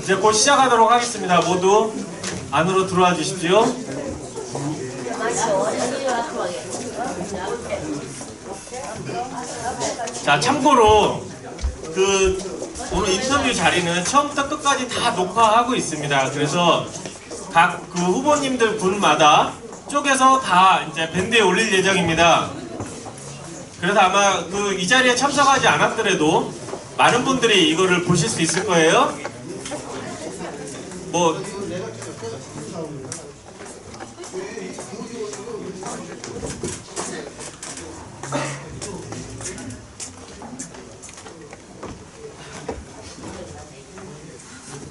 이제 곧 시작하도록 하겠습니다. 모두 안으로 들어와 주십시오. 자, 참고로 오늘 인터뷰 자리는 처음부터 끝까지 다 녹화하고 있습니다. 그래서 각 후보님들 군마다 쪽에서 다 이제 밴드에 올릴 예정입니다. 그래서 아마 이 자리에 참석하지 않았더라도 많은 분들이 이거를 보실 수 있을 거예요.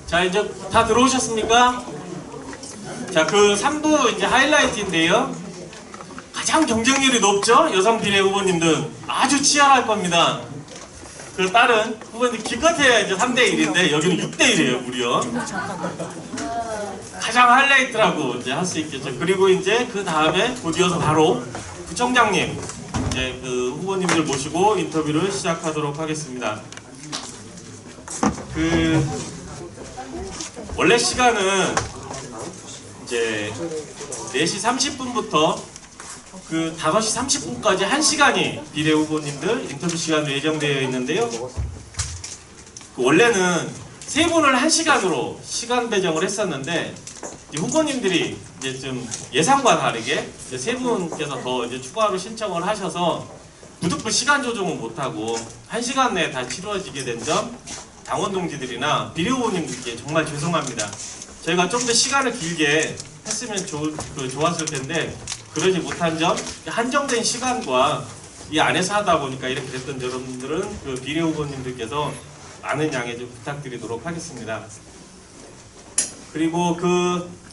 자, 이제 다 들어오셨습니까? 자, 3부 이제 하이라이트인데요. 가장 경쟁률이 높죠? 여성 비례 후보님들 아주 치열할 겁니다. 다른 후보님들 기껏해야 이제 3대1인데 여기는 6대1이에요, 무려. 가장 하이라이트라고 이제 할 수 있겠죠. 그리고 이제 그 다음에 곧이어서 바로 부총장님 이제 후보님들 모시고 인터뷰를 시작하도록 하겠습니다. 원래 시간은 이제 4시 30분부터 5시 30분까지 1시간이 비례 후보님들 인터뷰 시간으로 예정되어 있는데요. 원래는 3분을 1시간으로 시간 배정을 했었는데 후보님들이 이제 좀 예상과 다르게 이제 3분께서 더 이제 추가로 신청을 하셔서 무등부 시간 조정은 못하고 1시간 내에 다 치러지게 된 점 당원 동지들이나 비례 후보님들께 정말 죄송합니다. 저희가 좀 더 시간을 길게 했으면 좋았을 텐데 그러지 못한 점, 한정된 시간과 이 안에서 하다 보니까 이렇게 됐던 여러분들은 비례 후보님들께서 많은 양해 좀 부탁드리도록 하겠습니다. 그리고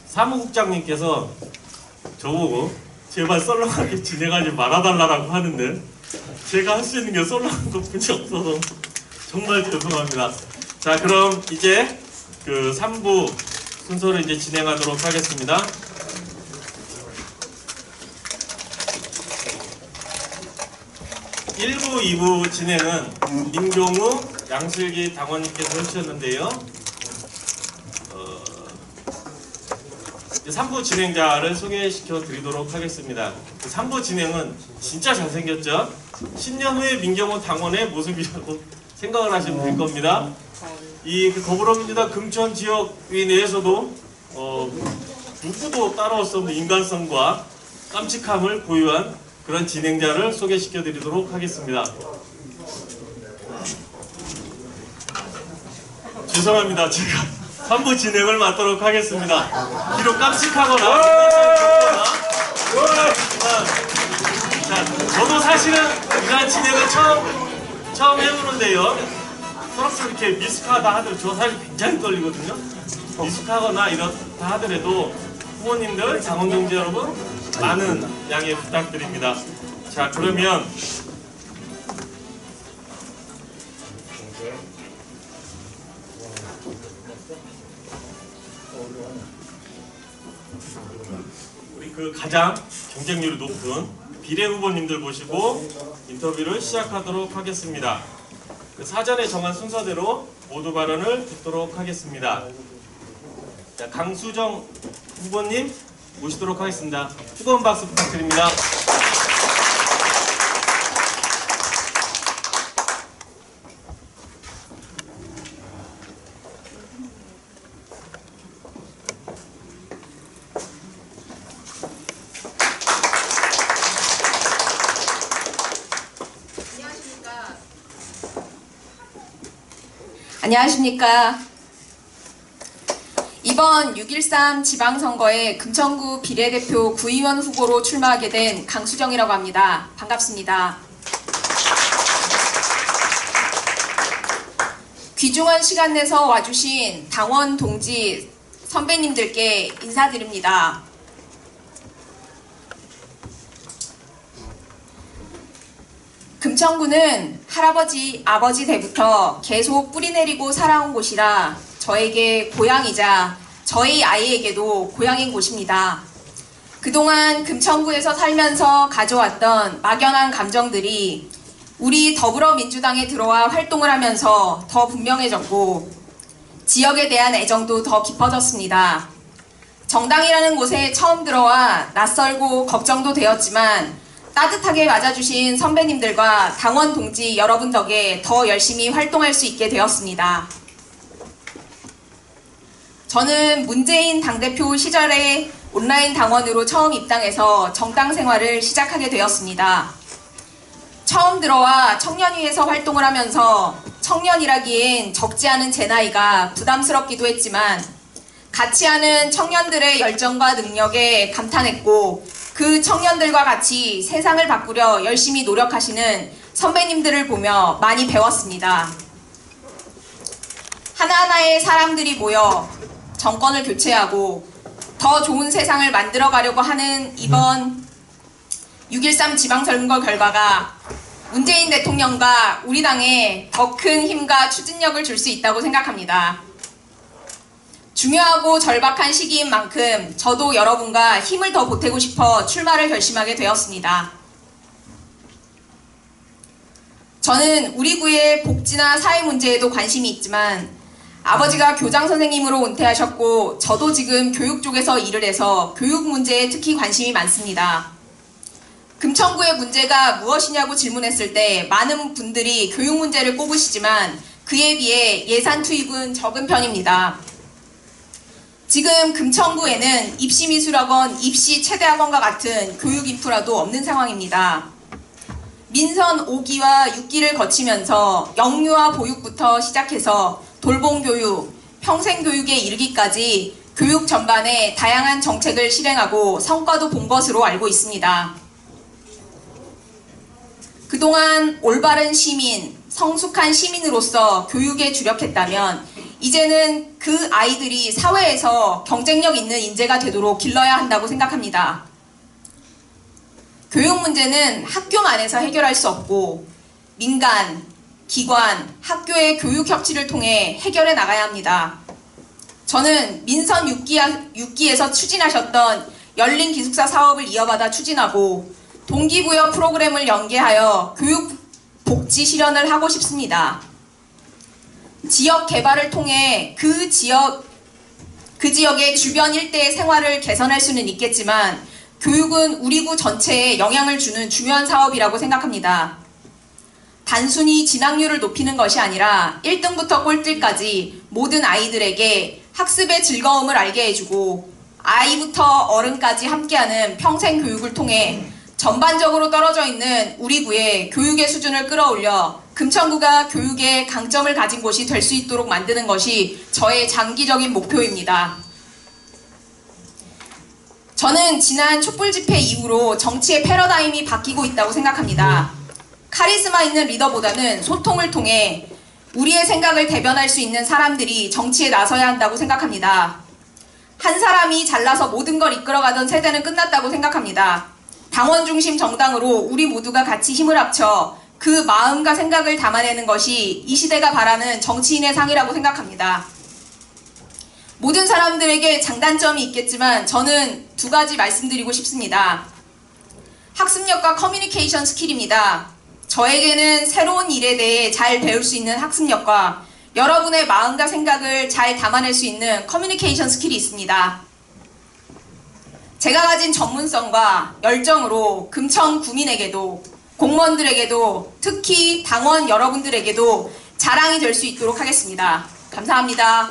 사무국장님께서 저보고 제발 썰렁하게 진행하지 말아달라고 하는데 제가 할 수 있는 게 썰렁한 것뿐이 없어서 정말 죄송합니다. 자, 그럼 이제 3부 순서를 이제 진행하도록 하겠습니다. 1부, 2부 진행은 민경우, 양슬기 당원님께서 해주셨는데요. 3부 진행자를 소개시켜 드리도록 하겠습니다. 3부 진행은 진짜 잘생겼죠? 10년 후에 민경우 당원의 모습이라고 생각을 하시면 될 겁니다. 이 더불어민주당 금천 지역위 내에서도 누구도 따라올 수 없는 인간성과 깜찍함을 보유한 그런 진행자를 소개시켜 드리도록 하겠습니다. 죄송합니다. 제가 3부 진행을 맡도록 하겠습니다. 비록 깜찍하거나 저도 사실은 이러한 진행을 처음 해보는데요. 서로 이렇게 미숙하다 하더라도 저 사실 굉장히 떨리거든요. 미숙하거나 이렇다 하더라도 후보님들, 당원동지 여러분 많은 양해 부탁드립니다. 자, 그러면 우리 가장 경쟁률이 높은 비례 후보님들 모시고 인터뷰를 시작하도록 하겠습니다. 사전에 정한 순서대로 모두 발언을 듣도록 하겠습니다. 자, 강수정 후보님 모시도록 하겠습니다. 뜨거운 박수 부탁드립니다. 안녕하십니까. 이번 6.13 지방선거에 금천구 비례대표 구의원 후보로 출마하게 된 강수정이라고 합니다. 반갑습니다. 귀중한 시간 내서 와주신 당원 동지 선배님들께 인사드립니다. 금천구는 할아버지, 아버지 때부터 계속 뿌리내리고 살아온 곳이라 저에게 고향이자 저희 아이에게도 고향인 곳입니다. 그동안 금천구에서 살면서 가져왔던 막연한 감정들이 우리 더불어민주당에 들어와 활동을 하면서 더 분명해졌고 지역에 대한 애정도 더 깊어졌습니다. 정당이라는 곳에 처음 들어와 낯설고 걱정도 되었지만 따뜻하게 맞아주신 선배님들과 당원 동지 여러분 덕에 더 열심히 활동할 수 있게 되었습니다. 저는 문재인 당대표 시절에 온라인 당원으로 처음 입당해서 정당 생활을 시작하게 되었습니다. 처음 들어와 청년위에서 활동을 하면서 청년이라기엔 적지 않은 제 나이가 부담스럽기도 했지만 같이 하는 청년들의 열정과 능력에 감탄했고 그 청년들과 같이 세상을 바꾸려 열심히 노력하시는 선배님들을 보며 많이 배웠습니다. 하나하나의 사람들이 모여 정권을 교체하고 더 좋은 세상을 만들어 가려고 하는 이번 6.13 지방선거 결과가 문재인 대통령과 우리 당에 더 큰 힘과 추진력을 줄 수 있다고 생각합니다. 중요하고 절박한 시기인 만큼 저도 여러분과 힘을 더 보태고 싶어 출마를 결심하게 되었습니다. 저는 우리 구의 복지나 사회 문제에도 관심이 있지만 아버지가 교장 선생님으로 은퇴하셨고 저도 지금 교육 쪽에서 일을 해서 교육 문제에 특히 관심이 많습니다. 금천구의 문제가 무엇이냐고 질문했을 때 많은 분들이 교육 문제를 꼽으시지만 그에 비해 예산 투입은 적은 편입니다. 지금 금천구에는 입시미술학원, 입시체대학원과 같은 교육 인프라도 없는 상황입니다. 민선 5기와 6기를 거치면서 영유아 보육부터 시작해서 돌봄교육, 평생교육에 이르기까지 교육 전반에 다양한 정책을 실행하고 성과도 본 것으로 알고 있습니다. 그동안 올바른 시민, 성숙한 시민으로서 교육에 주력했다면 이제는 그 아이들이 사회에서 경쟁력 있는 인재가 되도록 길러야 한다고 생각합니다. 교육 문제는 학교만에서 해결할 수 없고 민간, 기관, 학교의 교육 협치를 통해 해결해 나가야 합니다. 저는 민선 6기에서 추진하셨던 열린 기숙사 사업을 이어받아 추진하고 동기부여 프로그램을 연계하여 교육 복지 실현을 하고 싶습니다. 지역 개발을 통해 그 지역의 주변 일대의 생활을 개선할 수는 있겠지만 교육은 우리 구 전체에 영향을 주는 중요한 사업이라고 생각합니다. 단순히 진학률을 높이는 것이 아니라 1등부터 꼴등까지 모든 아이들에게 학습의 즐거움을 알게 해주고 아이부터 어른까지 함께하는 평생 교육을 통해 전반적으로 떨어져 있는 우리 구의 교육의 수준을 끌어올려 금천구가 교육에 강점을 가진 곳이 될 수 있도록 만드는 것이 저의 장기적인 목표입니다. 저는 지난 촛불 집회 이후로 정치의 패러다임이 바뀌고 있다고 생각합니다. 카리스마 있는 리더보다는 소통을 통해 우리의 생각을 대변할 수 있는 사람들이 정치에 나서야 한다고 생각합니다. 한 사람이 잘나서 모든 걸 이끌어가던 세대는 끝났다고 생각합니다. 당원 중심 정당으로 우리 모두가 같이 힘을 합쳐 그 마음과 생각을 담아내는 것이 이 시대가 바라는 정치인의 상이라고 생각합니다. 모든 사람들에게 장단점이 있겠지만 저는 두 가지 말씀드리고 싶습니다. 학습력과 커뮤니케이션 스킬입니다. 저에게는 새로운 일에 대해 잘 배울 수 있는 학습력과 여러분의 마음과 생각을 잘 담아낼 수 있는 커뮤니케이션 스킬이 있습니다. 제가 가진 전문성과 열정으로 금천 구민에게도 공무원들에게도 특히 당원 여러분들에게도 자랑이 될 수 있도록 하겠습니다. 감사합니다.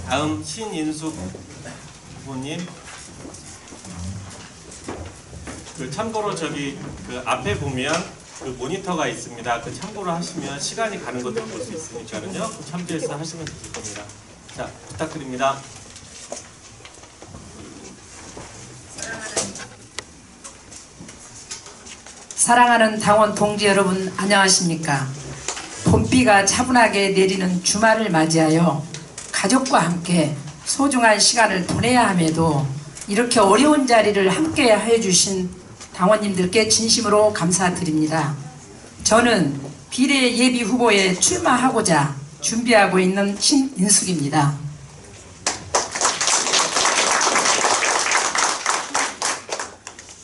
다음 신인숙 후보님. 참고로 그 앞에 보면 그 모니터가 있습니다. 그 참고로 하시면 시간이 가는 것도 볼 수 있으니까요. 참조해서 하시면 되실 겁니다. 자, 부탁드립니다. 사랑하는 당원 동지 여러분, 안녕하십니까? 봄비가 차분하게 내리는 주말을 맞이하여 가족과 함께 소중한 시간을 보내야 함에도 이렇게 어려운 자리를 함께 해주신 당원님들께 진심으로 감사드립니다. 저는 비례 예비 후보에 출마하고자 준비하고 있는 신인숙입니다.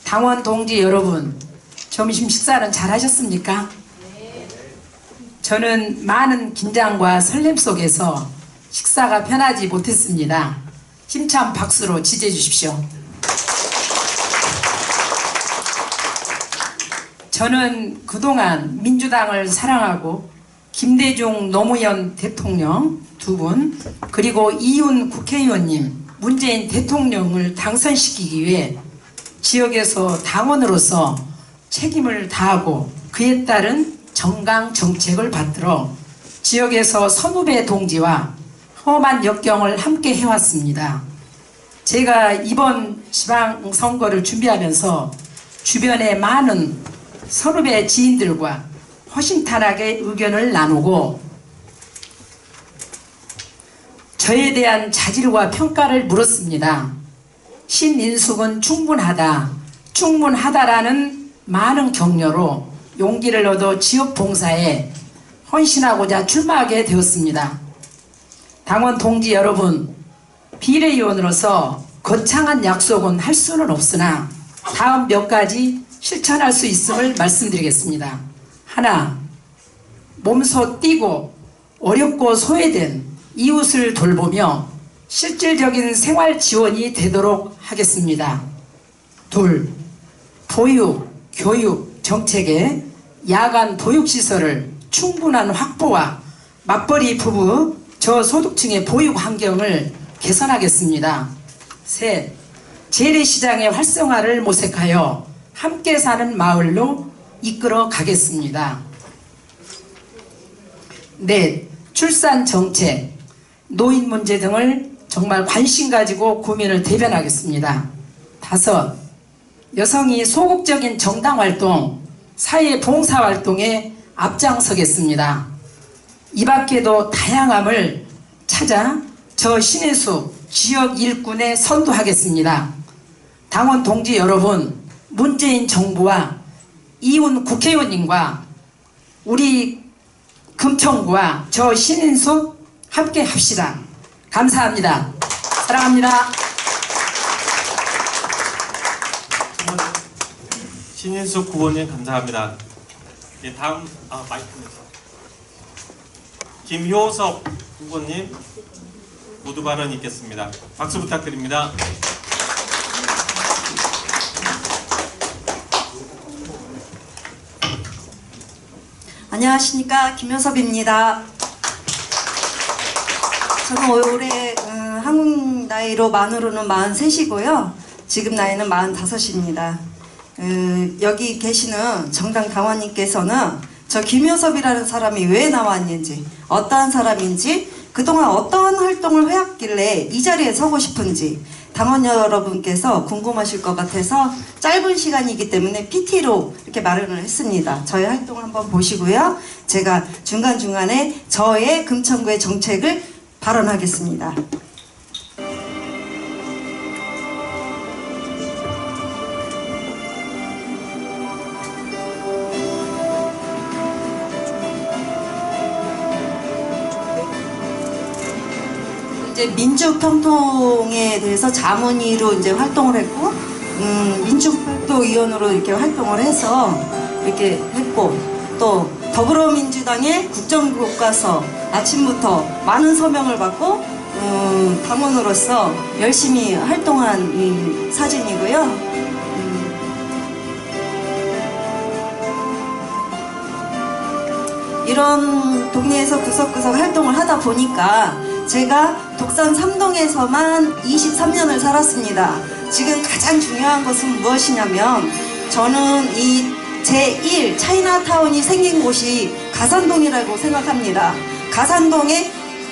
당원 동지 여러분, 점심 식사는 잘 하셨습니까? 저는 많은 긴장과 설렘 속에서 식사가 편하지 못했습니다. 힘찬 박수로 지지해 주십시오. 저는 그동안 민주당을 사랑하고 김대중 노무현 대통령 두 분, 그리고 이훈 국회의원님, 문재인 대통령을 당선시키기 위해 지역에서 당원으로서 책임을 다하고 그에 따른 정강 정책을 받들어 지역에서 선후배 동지와 험한 역경을 함께 해왔습니다. 제가 이번 지방선거를 준비하면서 주변의 많은 선후배 지인들과 허심탄회하게 의견을 나누고 저에 대한 자질과 평가를 물었습니다. 신인숙은 충분하다라는 많은 격려로 용기를 얻어 지역 봉사에 헌신하고자 출마하게 되었습니다. 당원 동지 여러분, 비례의원으로서 거창한 약속은 할 수는 없으나 다음 몇 가지 실천할 수 있음을 말씀드리겠습니다. 하나, 몸소 뛰고 어렵고 소외된 이웃을 돌보며 실질적인 생활 지원이 되도록 하겠습니다. 둘, 보육, 교육 정책에 야간 보육시설을 충분한 확보와 맞벌이 부부 저소득층의 보육 환경을 개선하겠습니다. 셋, 재래시장의 활성화를 모색하여 함께 사는 마을로 이끌어 가겠습니다. 넷, 출산 정책, 노인 문제 등을 정말 관심 가지고 고민을 대변하겠습니다. 다섯, 여성이 소극적인 정당활동, 사회봉사활동에 앞장서겠습니다. 이 밖에도 다양함을 찾아 저 신혜수 지역 일꾼에 선도하겠습니다. 당원 동지 여러분, 문재인 정부와 이훈 국회의원님과 우리 금천구와 저 신인숙 함께 합시다. 감사합니다. 사랑합니다. 신인숙 후보님 감사합니다. 예, 다음 마이크입니다. 김효섭 후보님 모두 발언 있겠습니다. 박수 부탁드립니다. 안녕하십니까, 김효섭입니다. 저는 올해 한국 나이로 만으로는 43이고요. 지금 나이는 45입니다. 여기 계시는 정당 당원님께서는 저 김효섭이라는 사람이 왜 나왔는지, 어떠한 사람인지, 그동안 어떠한 활동을 해왔길래 이 자리에 서고 싶은지 당원 여러분께서 궁금하실 것 같아서 짧은 시간이기 때문에 PT로 이렇게 마련을 했습니다. 저의 활동을 한번 보시고요. 제가 중간중간에 저의 금천구의 정책을 발언하겠습니다. 이제 민주평통에 대해서 자문위로 이제 활동을 했고, 민주평통위원으로 이렇게 활동을 해서 이렇게 했고, 또 더불어민주당의 국정교과서 아침부터 많은 서명을 받고 당원으로서 열심히 활동한 이 사진이고요. 이런 동네에서 구석구석 활동을 하다 보니까 제가 독산 3동에서만 23년을 살았습니다. 지금 가장 중요한 것은 무엇이냐면 저는 이 제1 차이나타운이 생긴 곳이 가산동이라고 생각합니다. 가산동에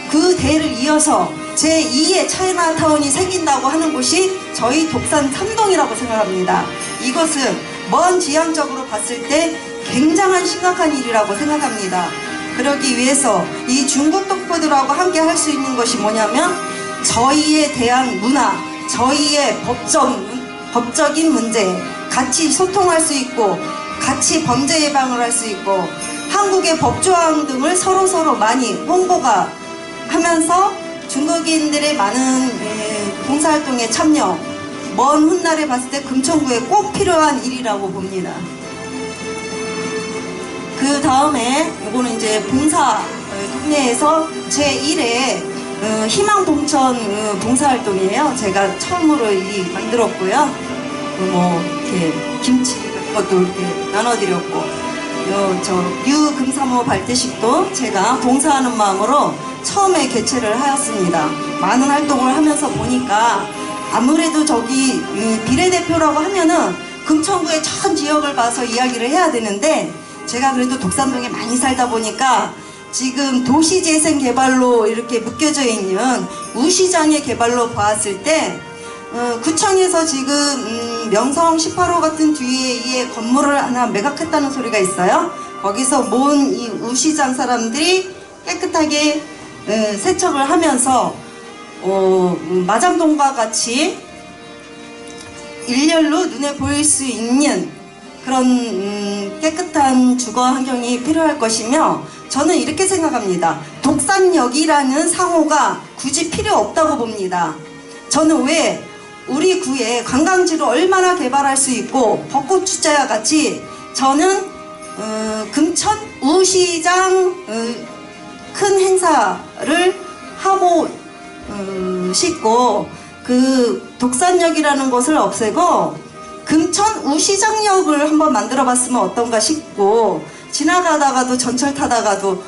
그 대를 이어서 제2의 차이나타운이 생긴다고 하는 곳이 저희 독산 3동이라고 생각합니다. 이것은 먼 지향적으로 봤을 때 굉장한 심각한 일이라고 생각합니다. 그러기 위해서 이 중국 동포들하고 함께 할 수 있는 것이 뭐냐면 저희에 대한 문화, 저희의 법적인 문제, 같이 소통할 수 있고 같이 범죄 예방을 할 수 있고 한국의 법조항 등을 서로서로 많이 홍보가 하면서 중국인들의 많은 봉사활동에 참여, 먼 훗날에 봤을 때 금천구에 꼭 필요한 일이라고 봅니다. 그 다음에 이거는 이제 봉사 동네에서 제1회 희망봉천 봉사활동이에요. 제가 처음으로 만들었고요. 뭐 이렇게 김치 같은 것도 이렇게 나눠드렸고, 유금사모 발대식도 제가 봉사하는 마음으로 처음에 개최를 하였습니다. 많은 활동을 하면서 보니까 아무래도 저기 비례대표라고 하면은 금천구의 전 지역을 봐서 이야기를 해야 되는데, 제가 그래도 독산동에 많이 살다 보니까 지금 도시재생개발로 이렇게 묶여져 있는 우시장의 개발로 봤을 때 구청에서 지금 명성 18호 같은 뒤에 건물을 하나 매각했다는 소리가 있어요. 거기서 모은 이 우시장 사람들이 깨끗하게 세척을 하면서 마장동과 같이 일렬로 눈에 보일 수 있는 그런 깨끗한 주거 환경이 필요할 것이며, 저는 이렇게 생각합니다. 독산역이라는 상호가 굳이 필요 없다고 봅니다. 저는 왜 우리 구에 관광지를 얼마나 개발할 수 있고 벚꽃축제와 같이 저는 금천 우시장 큰 행사를 하고 싶고, 그 독산역이라는 것을 없애고 금천 우시장역을 한번 만들어 봤으면 어떤가 싶고, 지나가다가도 전철 타다가도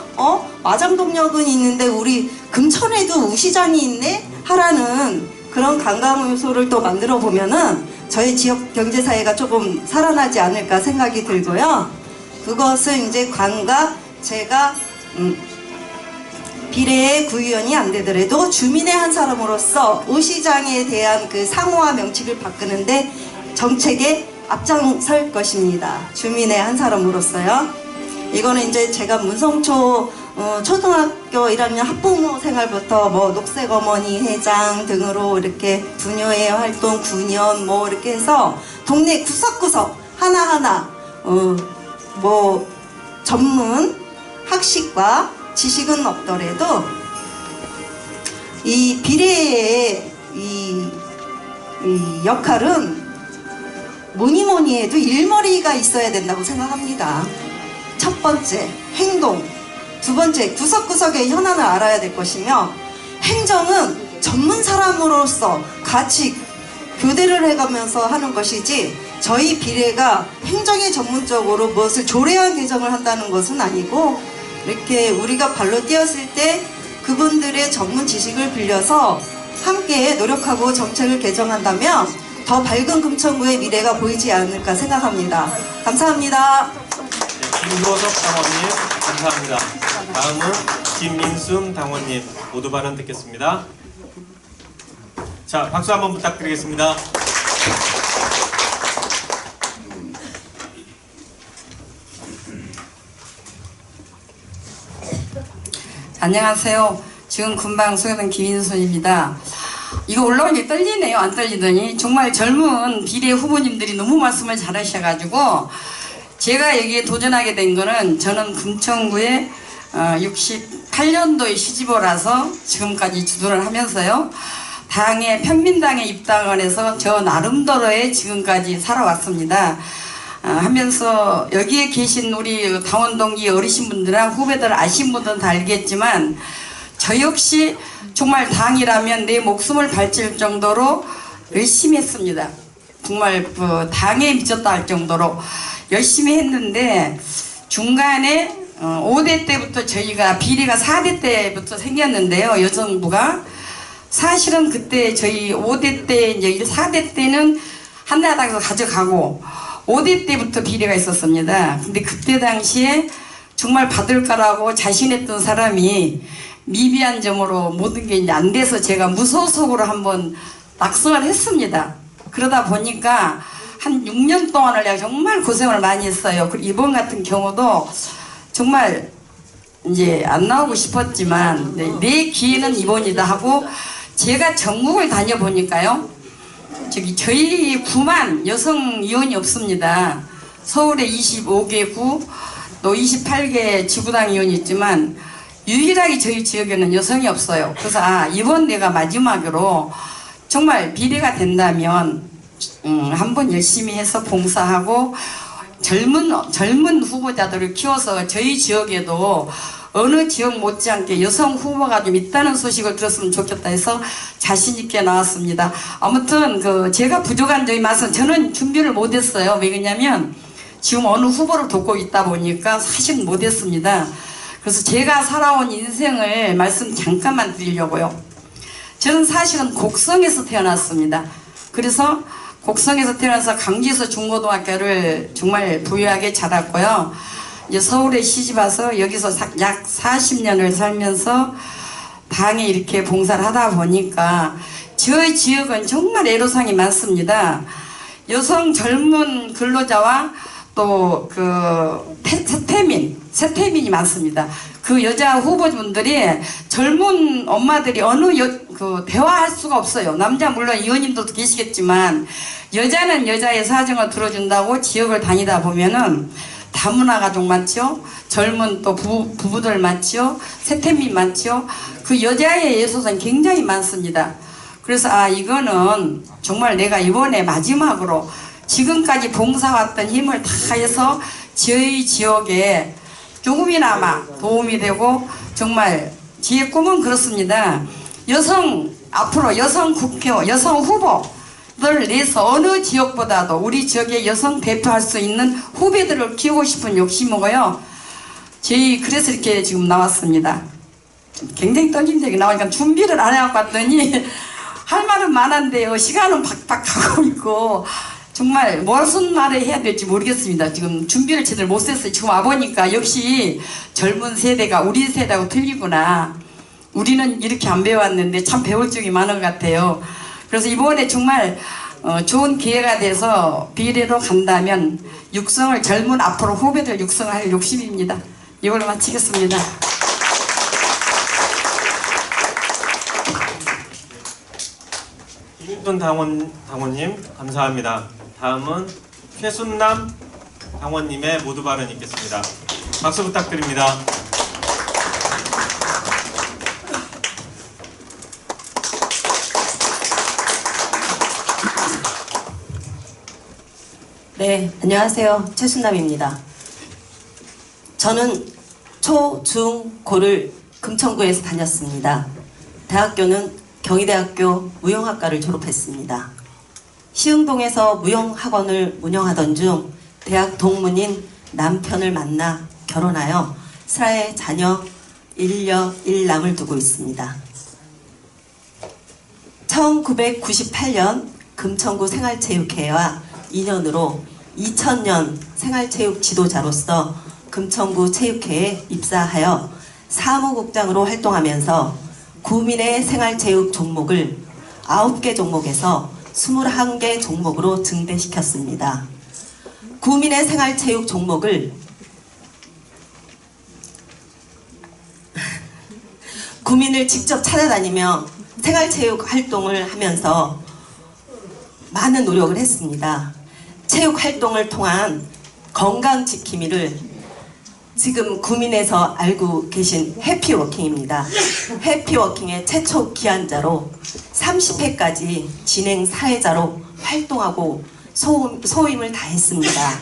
마장동역은 있는데 우리 금천에도 우시장이 있네? 하라는 그런 관광요소를 또 만들어 보면은 저희 지역 경제사회가 조금 살아나지 않을까 생각이 들고요. 그것은 이제 제가 비례의 구의원이 안 되더라도 주민의 한 사람으로서 우시장에 대한 그 상호와 명칭을 바꾸는데 정책에 앞장설 것입니다. 주민의 한 사람으로서요. 이거는 이제 제가 문성초 초등학교 1학년 학부모 생활부터 뭐 녹색어머니 회장 등으로 이렇게 부녀회 활동 9년 뭐 이렇게 해서 동네 구석구석 하나하나 뭐 전문 학식과 지식은 없더라도 이 비례의 이 역할은 뭐니 해도 일머리가 있어야 된다고 생각합니다. 첫 번째, 행동. 두 번째, 구석구석의 현안을 알아야 될 것이며, 행정은 전문 사람으로서 같이 교대를 해가면서 하는 것이지, 저희 비례가 행정에 전문적으로 무엇을 조례안 개정을 한다는 것은 아니고, 이렇게 우리가 발로 뛰었을 때 그분들의 전문 지식을 빌려서 함께 노력하고 정책을 개정한다면 더 밝은 금천구의 미래가 보이지 않을까 생각합니다. 감사합니다. 김도석 당원님 감사합니다. 다음은 김민순 당원님 모두 발언 듣겠습니다. 자, 박수 한번 부탁드리겠습니다. 안녕하세요. 지금 금방 소개된 김인순입니다. 이거 올라오니 떨리네요. 안 떨리더니 정말 젊은 비례 후보님들이 너무 말씀을 잘하셔가지고 제가 여기에 도전하게 된 거는, 저는 금천구에 68년도에 시집오라서 지금까지 주도를 하면서요, 당에 평민당에 입당을 해서 저 나름대로의 지금까지 살아왔습니다. 하면서 여기에 계신 우리 당원 동기 어르신분들랑 후배들 아신 분들은 다 알겠지만, 저 역시 정말 당이라면 내 목숨을 바칠 정도로 열심히 했습니다. 정말 그 당에 미쳤다 할 정도로 열심히 했는데, 중간에 5대 때부터 저희가 비례가 4대 때부터 생겼는데요, 여정부가. 사실은 그때 저희 5대 때, 이제 4대 때는 한나라당에서 가져가고 5대 때부터 비례가 있었습니다. 근데 그때 당시에 정말 받을 거라고 자신했던 사람이 미비한 점으로 모든 게 이제 안 돼서 제가 무소속으로 한번 낙선을 했습니다. 그러다 보니까 한 6년 동안을 내가 정말 고생을 많이 했어요. 그리고 이번 같은 경우도 정말 이제 안 나오고 싶었지만 내 기회는 이번이다 하고, 제가 전국을 다녀보니까요, 저희 구만 여성 의원이 없습니다. 서울에 25개 구, 또 28개 지구당 의원이 있지만 유일하게 저희 지역에는 여성이 없어요. 그래서 이번 내가 마지막으로 정말 비례가 된다면 한번 열심히 해서 봉사하고 젊은 후보자들을 키워서 저희 지역에도 어느 지역 못지않게 여성 후보가 좀 있다는 소식을 들었으면 좋겠다 해서 자신 있게 나왔습니다. 아무튼 제가 부족한 점이 많아서 저는 준비를 못했어요. 왜 그러냐면 지금 어느 후보를 돕고 있다 보니까 사실 못했습니다. 그래서 제가 살아온 인생을 말씀 잠깐만 드리려고요. 저는 사실은 곡성에서 태어났습니다. 그래서 곡성에서 태어나서 강주에서 중고등학교를 정말 부유하게 자랐고요. 이제 서울에 시집 와서 여기서 약 40년을 살면서 당에 이렇게 봉사를 하다 보니까 저희 지역은 정말 애로사항이 많습니다. 여성 젊은 근로자와 또 세태민이 많습니다. 그 여자 후보분들이 젊은 엄마들이 대화할 수가 없어요. 남자 물론 의원님도 계시겠지만 여자는 여자의 사정을 들어준다고 지역을 다니다 보면은 다문화 가족 많죠. 젊은 또 부부들 많죠. 세태민 많죠. 그 여자의 예소는 굉장히 많습니다. 그래서 이거는 정말 내가 이번에 마지막으로 지금까지 봉사왔던 힘을 다해서 저희 지역에 조금이나마 도움이 되고 정말 제 꿈은 그렇습니다. 앞으로 여성 국회의원, 여성 후보를 내서 어느 지역보다도 우리 지역의 여성 대표할 수 있는 후배들을 키우고 싶은 욕심이고요. 그래서 이렇게 지금 나왔습니다. 굉장히 떨림되게 나오니까 준비를 안 해갖고 왔더니 할 말은 많은데요. 시간은 박박 가고 있고 정말 무슨 말을 해야 될지 모르겠습니다. 지금 준비를 제대로 못 했어요. 지금 와보니까 역시 젊은 세대가 우리 세대하고 틀리구나. 우리는 이렇게 안 배워왔는데 참 배울 점이 많은 것 같아요. 그래서 이번에 정말 좋은 기회가 돼서 비례로 간다면 젊은 앞으로 후배들 육성할 욕심입니다. 이걸로 마치겠습니다. 김윤돈 당원님 감사합니다. 다음은 최순남 당원님의 모두 발언 있겠습니다. 박수 부탁드립니다. 네, 안녕하세요. 최순남입니다. 저는 초, 중, 고를 금천구에서 다녔습니다. 대학교는 경희대학교 무용학과를 졸업했습니다. 시흥동에서 무용학원을 운영하던 중 대학 동문인 남편을 만나 결혼하여 슬하에 자녀 1녀 1남을 두고 있습니다. 1998년 금천구 생활체육회와 인연으로 2000년 생활체육 지도자로서 금천구 체육회에 입사하여 사무국장으로 활동하면서 구민의 생활체육 종목을 9개 종목에서 21개 종목으로 증대시켰습니다. 구민의 생활체육 종목을 구민을 직접 찾아다니며 생활체육 활동을 하면서 많은 노력을 했습니다. 체육 활동을 통한 건강 지킴이를 지금 구민에서 알고 계신 해피워킹입니다. 해피워킹의 최초 기한자로 30회까지 진행 사회자로 활동하고 소임을 다했습니다.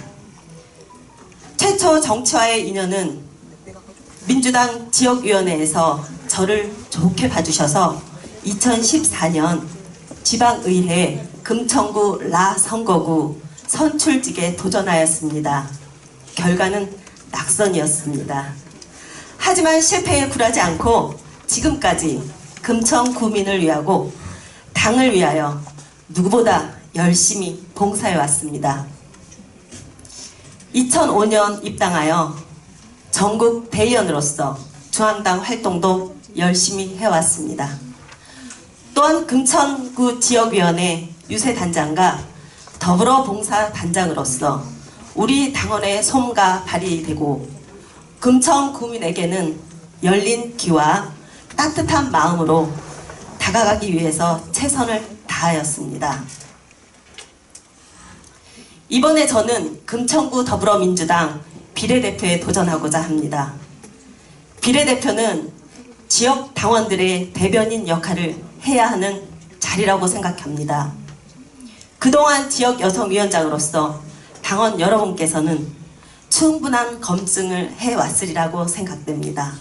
최초 정치와의 인연은 민주당 지역위원회에서 저를 좋게 봐주셔서 2014년 지방의회 금천구 라선거구 선출직에 도전하였습니다. 결과는 낙선이었습니다. 하지만 실패에 굴하지 않고 지금까지 금천 구민을 위하고 당을 위하여 누구보다 열심히 봉사해 왔습니다. 2005년 입당하여 전국 대의원으로서 중앙당 활동도 열심히 해왔습니다. 또한 금천구 지역위원회 유세단장과 더불어봉사단장으로서 우리 당원의 솜과 발이 되고 금천 구민에게는 열린 귀와 따뜻한 마음으로 다가가기 위해서 최선을 다하였습니다. 이번에 저는 금천구 더불어민주당 비례대표에 도전하고자 합니다. 비례대표는 지역 당원들의 대변인 역할을 해야 하는 자리라고 생각합니다. 그동안 지역 여성위원장으로서 당원 여러분께서는 충분한 검증을 해왔으리라고 생각됩니다.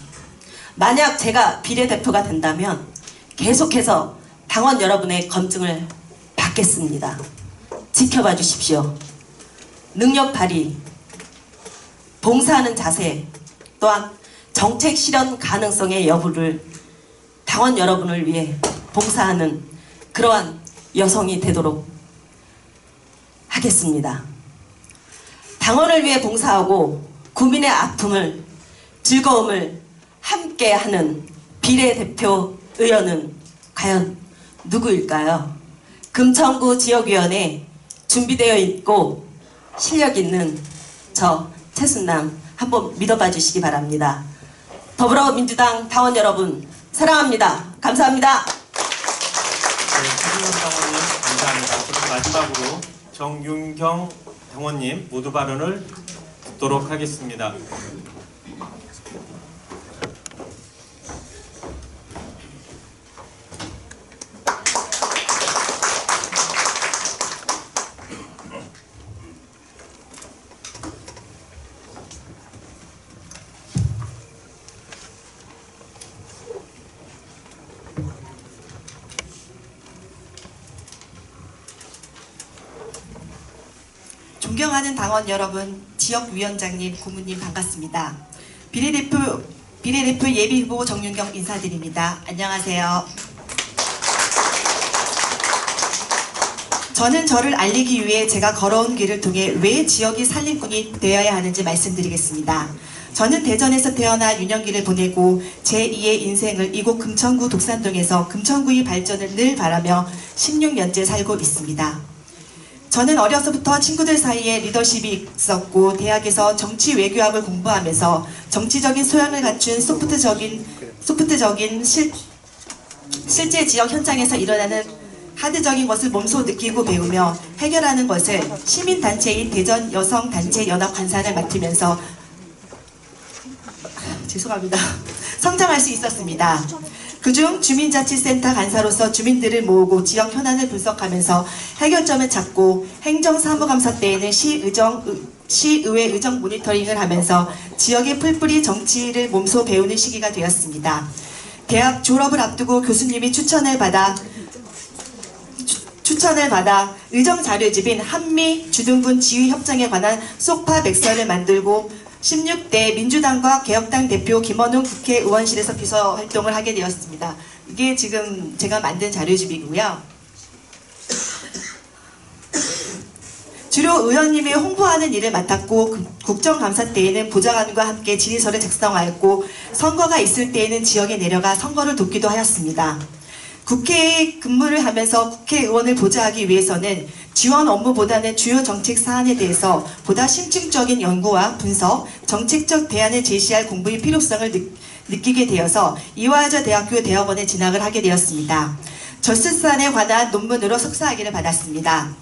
만약 제가 비례대표가 된다면 계속해서 당원 여러분의 검증을 받겠습니다. 지켜봐 주십시오. 능력 발휘, 봉사하는 자세, 또한 정책 실현 가능성의 여부를 당원 여러분을 위해 봉사하는 그러한 여성이 되도록 하겠습니다. 당원을 위해 봉사하고 국민의 아픔을, 즐거움을 함께하는 비례대표 의원은 과연 누구일까요? 금천구 지역위원회 준비되어 있고 실력 있는 저 최순남 한번 믿어봐 주시기 바랍니다. 더불어민주당 당원 여러분 사랑합니다. 감사합니다. 네, 최순남 당원님 감사합니다. 그럼 마지막으로 정윤경 당원님 모두 발언을 듣도록 하겠습니다. 존경하는 당원 여러분, 지역위원장님, 고문님 반갑습니다. 비례대표 예비후보 정윤경 인사드립니다. 안녕하세요. 저는 저를 알리기 위해 제가 걸어온 길을 통해 왜 지역이 살림꾼이 되어야 하는지 말씀드리겠습니다. 저는 대전에서 태어나 유년기를 보내고 제2의 인생을 이곳 금천구 독산동에서 금천구의 발전을 늘 바라며 16년째 살고 있습니다. 저는 어려서부터 친구들 사이에 리더십이 있었고 대학에서 정치 외교학을 공부하면서 정치적인 소양을 갖춘 소프트적인 실제 지역 현장에서 일어나는 하드적인 것을 몸소 느끼고 배우며 해결하는 것을 시민단체인 대전 여성단체연합 관사를 맡으면서 성장할 수 있었습니다. 그중 주민자치센터 간사로서 주민들을 모으고 지역 현안을 분석하면서 해결점을 찾고 행정사무감사 때에는 시의회 의정 모니터링을 하면서 지역의 풀뿌리 정치를 몸소 배우는 시기가 되었습니다. 대학 졸업을 앞두고 교수님이 추천을 받아 의정 자료집인 한미 주둔군 지휘협정에 관한 속파 백서를 만들고 16대 민주당과 개혁당 대표 김원웅 국회의원실에서 비서 활동을 하게 되었습니다. 이게 지금 제가 만든 자료집이고요. 주로 의원님이 홍보하는 일을 맡았고 국정감사 때에는 보좌관과 함께 질의서를 작성하였고 선거가 있을 때에는 지역에 내려가 선거를 돕기도 하였습니다. 국회에 근무를 하면서 국회의원을 보좌하기 위해서는 지원 업무보다는 주요 정책 사안에 대해서 보다 심층적인 연구와 분석, 정책적 대안을 제시할 공부의 필요성을 느끼게 되어서 이화여자 대학교 대학원에 진학을 하게 되었습니다. 젖수산에 관한 논문으로 석사학위를 받았습니다.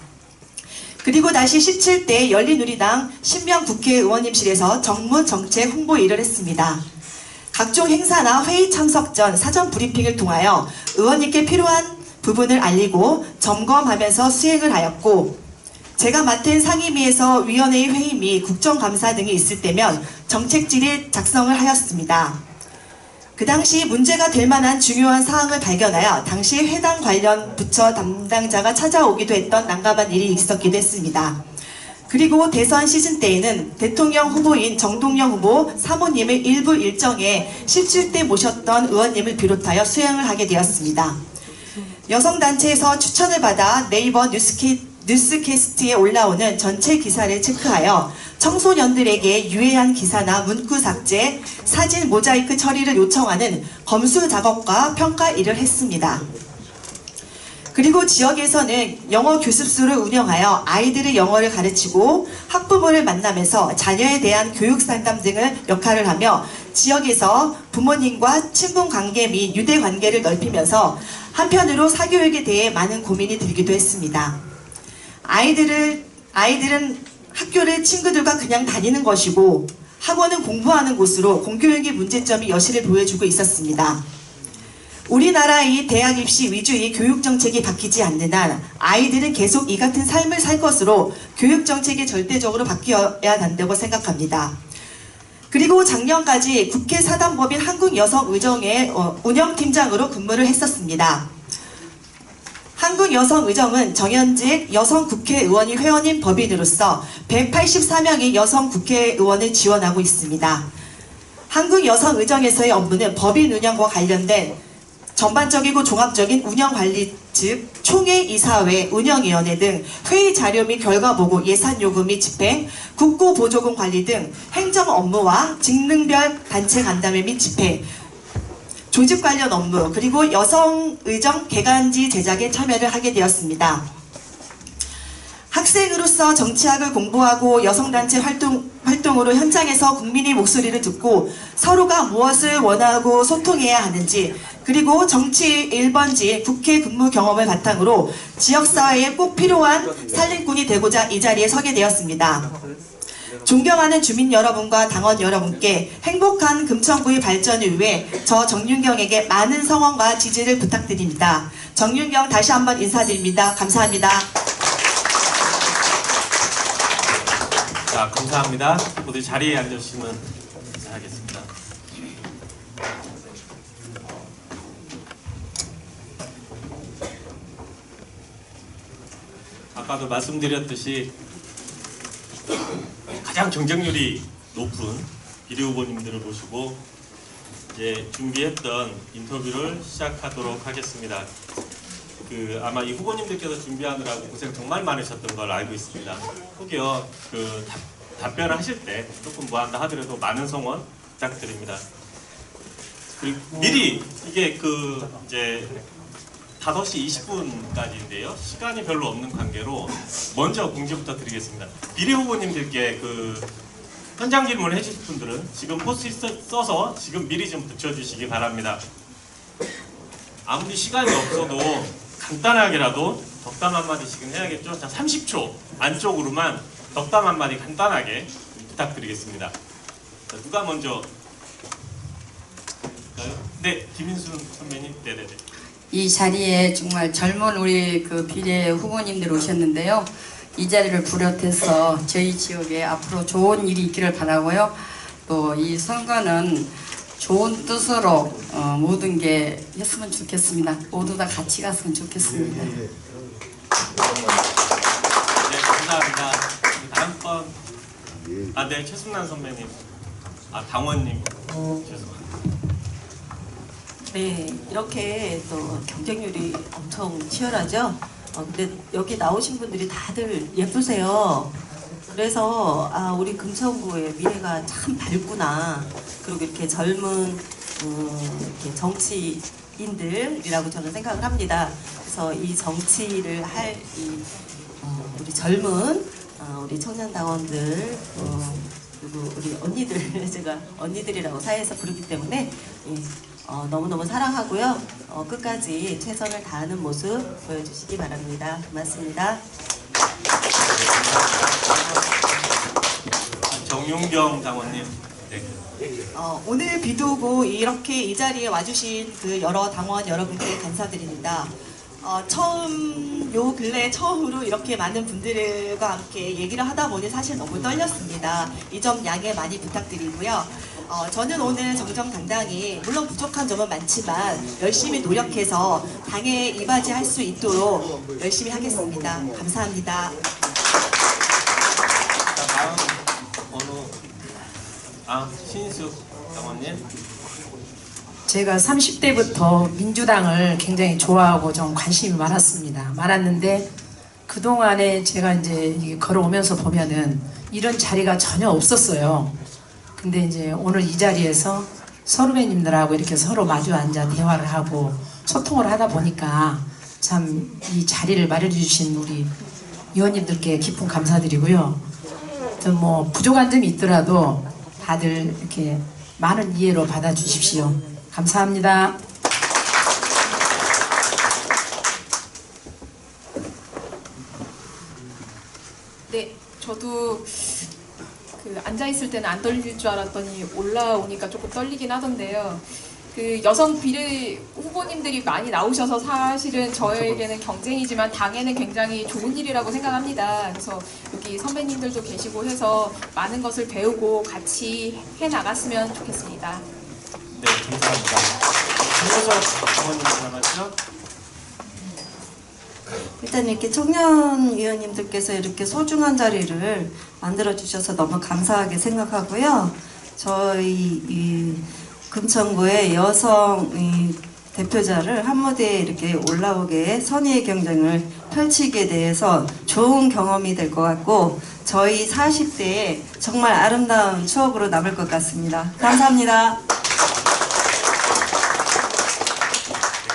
그리고 다시 17대 열린우리당 신명 국회의원님실에서 정무 정책 홍보 일을 했습니다. 각종 행사나 회의 참석 전 사전 브리핑을 통하여 의원님께 필요한 부분을 알리고 점검하면서 수행을 하였고 제가 맡은 상임위에서 위원회의 회의 및 국정감사 등이 있을 때면 정책질의 작성을 하였습니다. 그 당시 문제가 될 만한 중요한 사항을 발견하여 당시 해당 관련 부처 담당자가 찾아오기도 했던 난감한 일이 있었기도 했습니다. 그리고 대선 시즌 때에는 대통령 후보인 정동영 후보 사모님의 일부 일정에 17대 모셨던 의원님을 비롯하여 수행을 하게 되었습니다. 여성단체에서 추천을 받아 네이버 뉴스캐스트에 올라오는 전체 기사를 체크하여 청소년들에게 유해한 기사나 문구 삭제, 사진 모자이크 처리를 요청하는 검수 작업과 평가 일을 했습니다. 그리고 지역에서는 영어 교습소를 운영하여 아이들의 영어를 가르치고 학부모를 만나면서 자녀에 대한 교육 상담 등을 역할을 하며 지역에서 부모님과 친분 관계 및 유대 관계를 넓히면서 한편으로 사교육에 대해 많은 고민이 들기도 했습니다. 아이들은 학교를 친구들과 그냥 다니는 것이고 학원은 공부하는 곳으로 공교육의 문제점이 여실히 보여주고 있었습니다. 우리나라의 대학 입시 위주의 교육 정책이 바뀌지 않는 한 아이들은 계속 이 같은 삶을 살 것으로 교육 정책이 절대적으로 바뀌어야 한다고 생각합니다. 그리고 작년까지 국회 사단법인 한국여성의정의 운영팀장으로 근무를 했었습니다. 한국여성의정은 정현직 여성 국회의원이 회원인 법인으로서 184명의 여성 국회의원을 지원하고 있습니다. 한국여성의정에서의 업무는 법인 운영과 관련된 전반적이고 종합적인 운영관리, 즉 총회, 이사회, 운영위원회 등 회의 자료 및 결과보고, 예산요구 및 집행, 국고보조금 관리 등 행정 업무와 직능별 단체 간담회 및 집행, 조직 관련 업무, 그리고 여성의정 개간지 제작에 참여를 하게 되었습니다. 학생으로서 정치학을 공부하고 여성단체 활동으로 현장에서 국민의 목소리를 듣고 서로가 무엇을 원하고 소통해야 하는지, 그리고 정치 1번지 국회 근무 경험을 바탕으로 지역사회에 꼭 필요한 살림꾼이 되고자 이 자리에 서게 되었습니다. 존경하는 주민 여러분과 당원 여러분께 행복한 금천구의 발전을 위해 저 정윤경에게 많은 성원과 지지를 부탁드립니다. 정윤경 다시 한번 인사드립니다. 감사합니다. 자, 감사합니다. 모두 자리에 앉으시면 인사하겠습니다. 아까도 말씀드렸듯이 가장 경쟁률이 높은 비례 후보님들을 모시고 이제 준비했던 인터뷰를 시작하도록 하겠습니다. 아마 이 후보님들께서 준비하느라고 고생 정말 많으셨던 걸 알고 있습니다. 혹여 답변을 하실 때 조금 무한다 하더라도 많은 성원 부탁드립니다. 그리고 미리 이게 이제 5시 20분까지인데요. 시간이 별로 없는 관계로 먼저 공지부터 드리겠습니다. 비례 후보님들께 현장 질문을 해주실 분들은 지금 포스트잇 써서 지금 미리 좀 붙여주시기 바랍니다. 아무리 시간이 없어도 간단하게라도 덕담 한마디씩은 해야겠죠? 자, 30초 안쪽으로만 덕담 한마디 간단하게 부탁드리겠습니다. 자, 누가 먼저 할까요? 네, 김인순 선배님. 네네네. 이 자리에 정말 젊은 우리 비례 후보님들 오셨는데요. 이 자리를 비롯해서 저희 지역에 앞으로 좋은 일이 있기를 바라고요. 또 이 선거는 좋은 뜻으로 모든 게 했으면 좋겠습니다. 모두 다 같이 갔으면 좋겠습니다. 네, 감사합니다. 다음번 네, 최순란 선배님. 당원님. 죄송합니다. 네, 이렇게 또 경쟁률이 엄청 치열하죠. 근데 여기 나오신 분들이 다들 예쁘세요. 그래서 우리 금천구의 미래가 참 밝구나. 그리고 이렇게 젊은 이렇게 정치인들이라고 저는 생각을 합니다. 그래서 이 정치를 할 우리 젊은 우리 청년당원들 그리고 우리 언니들 제가 언니들이라고 사회에서 부르기 때문에 너무너무 사랑하고요. 끝까지 최선을 다하는 모습 보여주시기 바랍니다. 고맙습니다. 정윤경 당원님. 네. 오늘 비도 오고 이렇게 이 자리에 와주신 여러 당원 여러분께 감사드립니다. 요 근래 처음으로 이렇게 많은 분들과 함께 얘기를 하다 보니 사실 너무 떨렸습니다. 이 점 양해 많이 부탁드리고요. 저는 오늘 정정당당히 물론 부족한 점은 많지만 열심히 노력해서 당에 이바지할 수 있도록 열심히 하겠습니다. 감사합니다. 자, 다음 신인숙 당원님. 제가 30대부터 민주당을 굉장히 좋아하고 좀 관심이 많았는데 그동안에 제가 이제 걸어오면서 보면은 이런 자리가 전혀 없었어요. 근데 이제 오늘 이 자리에서 선후배님들하고 이렇게 서로 마주 앉아 대화를 하고 소통을 하다 보니까 참 이 자리를 마련해 주신 우리 위원님들께 깊은 감사드리고요. 좀 뭐 부족한 점이 있더라도 다들 이렇게 많은 이해로 받아주십시오. 감사합니다. 네, 저도 앉아있을 때는 안 떨릴 줄 알았더니 올라오니까 조금 떨리긴 하던데요. 그 여성 비례 후보님들이 많이 나오셔서 사실은 저에게는 경쟁이지만 당에는 굉장히 좋은 일이라고 생각합니다. 그래서 여기 선배님들도 계시고 해서 많은 것을 배우고 같이 해 나갔으면 좋겠습니다. 네, 감사합니다. 김효석 당원님 전화하시죠? 일단 이렇게 청년 위원님들께서 이렇게 소중한 자리를 만들어 주셔서 너무 감사하게 생각하고요. 저희 이 금천구의 여성 이 대표자를 한 무대에 이렇게 올라오게 선의의 경쟁을 펼치게 돼서 좋은 경험이 될 것 같고 저희 40대에 정말 아름다운 추억으로 남을 것 같습니다. 감사합니다.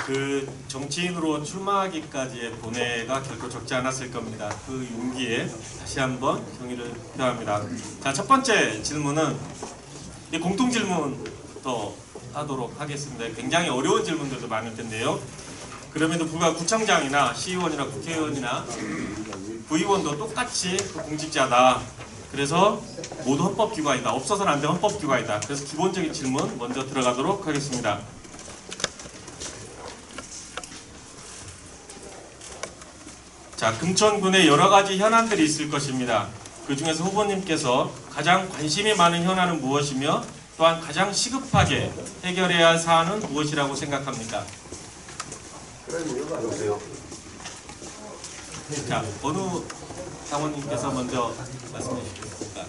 그 정치인으로 출마하기까지의 고뇌가 결코 적지 않았을 겁니다. 그 용기에 다시 한번 경의를 표합니다. 자, 첫 번째 질문은 이 공통 질문부터 하도록 하겠습니다. 굉장히 어려운 질문들도 많을 텐데요. 그럼에도 불구하고 구청장이나 시의원이나 국회의원이나 부의원도 똑같이 그 공직자다. 그래서 모두 헌법기관이다. 없어서는 안 돼 헌법기관이다. 그래서 기본적인 질문 먼저 들어가도록 하겠습니다. 자, 금천군에 여러 가지 현안들이 있을 것입니다. 그 중에서 후보님께서 가장 관심이 많은 현안은 무엇이며 또한 가장 시급하게 해결해야 할 사안은 무엇이라고 생각합니까? 자, 어느 당원님께서 먼저 말씀해 주시겠습니까?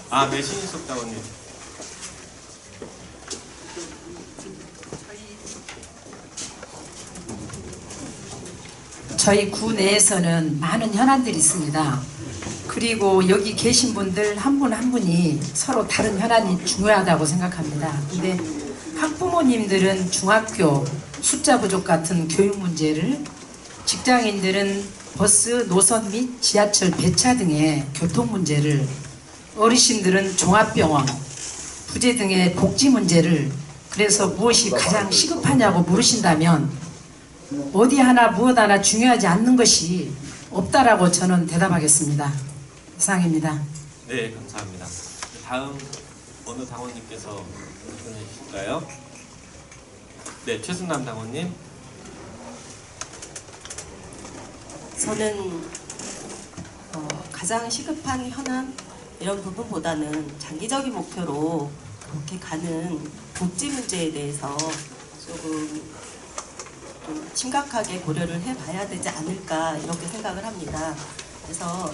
아, 네, 신인숙 당원님. 저희 구 내에서는 많은 현안들이 있습니다. 그리고 여기 계신 분들 한 분 한 분이 서로 다른 현안이 중요하다고 생각합니다. 근데 학부모님들은 중학교 숫자 부족 같은 교육 문제를, 직장인들은 버스, 노선 및 지하철 배차 등의 교통 문제를, 어르신들은 종합병원, 부재 등의 복지 문제를, 그래서 무엇이 가장 시급하냐고 물으신다면 어디 하나 무엇 하나 중요하지 않는 것이 없다라고 저는 대답하겠습니다. 이상입니다. 네, 감사합니다. 다음 어느 당원님께서 답변해 주실까요? 네, 최순남 당원님. 저는 가장 시급한 현안 이런 부분보다는 장기적인 목표로 그렇게 가는 복지 문제에 대해서 조금 좀 심각하게 고려를 해봐야 되지 않을까 이렇게 생각을 합니다. 그래서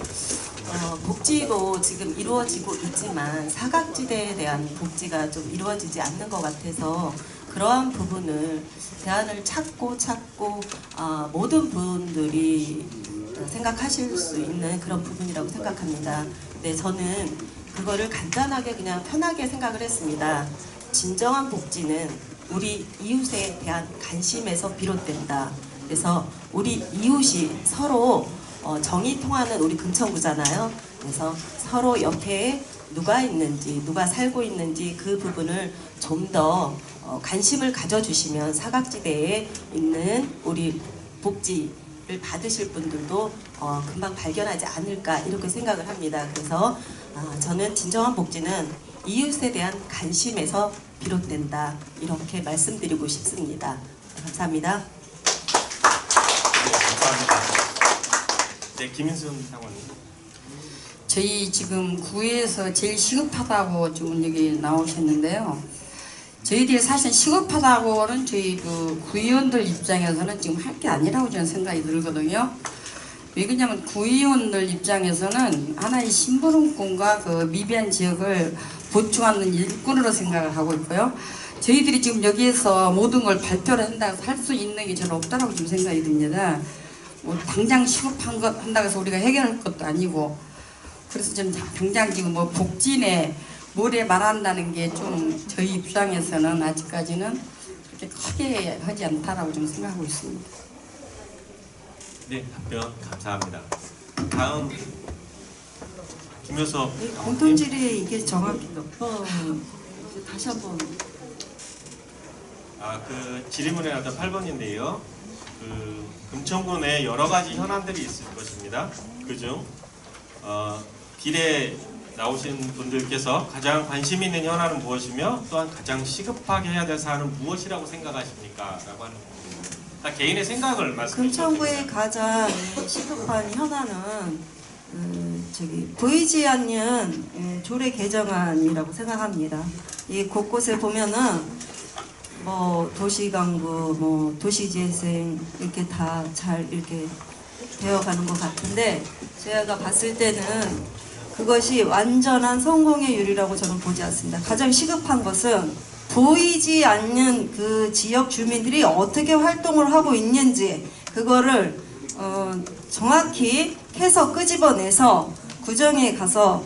복지도 지금 이루어지고 있지만 사각지대에 대한 복지가 좀 이루어지지 않는 것 같아서 그러한 부분을 대안을 찾고 모든 분들이 생각하실 수 있는 그런 부분이라고 생각합니다. 네, 저는 그거를 간단하게 그냥 편하게 생각을 했습니다. 진정한 복지는 우리 이웃에 대한 관심에서 비롯된다. 그래서 우리 이웃이 서로 정이 통하는 우리 금천구잖아요. 그래서 서로 옆에 누가 있는지, 누가 살고 있는지 그 부분을 좀 더 관심을 가져주시면 사각지대에 있는 우리 복지를 받으실 분들도 금방 발견하지 않을까 이렇게 생각을 합니다. 그래서 저는 진정한 복지는 이웃에 대한 관심에서 비롯된다 이렇게 말씀드리고 싶습니다. 감사합니다. 네, 감사합니다. 네, 김인순 당원님. 저희 지금 구에서 제일 시급하다고 지금 여기 나오셨는데요. 저희들이 사실 시급하다고는 저희 그 구의원들 입장에서는 지금 할 게 아니라고 저는 생각이 들거든요. 왜 그러냐면 구의원들 입장에서는 하나의 심부름꾼과 그 미비한 지역을 보충하는 일꾼으로 생각을 하고 있고요. 저희들이 지금 여기에서 모든 걸 발표를 한다고 할 수 있는 게 저는 없다라고 좀 생각이 듭니다. 뭐 당장 시급한 것 한다고 해서 우리가 해결할 것도 아니고, 그래서 좀 당장 지금 뭐 복지내 뭐래 말한다는 게 좀 저희 입장에서는 아직까지는 그렇게 크게 하지 않다라고 좀 생각하고 있습니다. 네, 답변 감사합니다. 다음 김효석 당원님. 공통질의 이게 정확히 다시 한번 그 질의문에 나왔던 8번인데요. 그 금천군에 여러 가지 현안들이 있을 것입니다. 그중 비례 나오신 분들께서 가장 관심 있는 현안은 무엇이며 또한 가장 시급하게 해야 될 사안은 무엇이라고 생각하십니까? 라고 하는 부분입니다. 개인의 생각을 말씀해 주시면 금천구의 됩니다. 가장 시급한 현안은 보이지 않는 조례 개정안이라고 생각합니다. 이 곳곳에 보면은 뭐 도시강부, 뭐 도시재생 이렇게 다 잘 이렇게 되어가는 것 같은데 제가 봤을 때는 그것이 완전한 성공의 유리라고 저는 보지 않습니다. 가장 시급한 것은 보이지 않는 그 지역 주민들이 어떻게 활동을 하고 있는지 그거를 정확히 캐서 끄집어내서 구정에 가서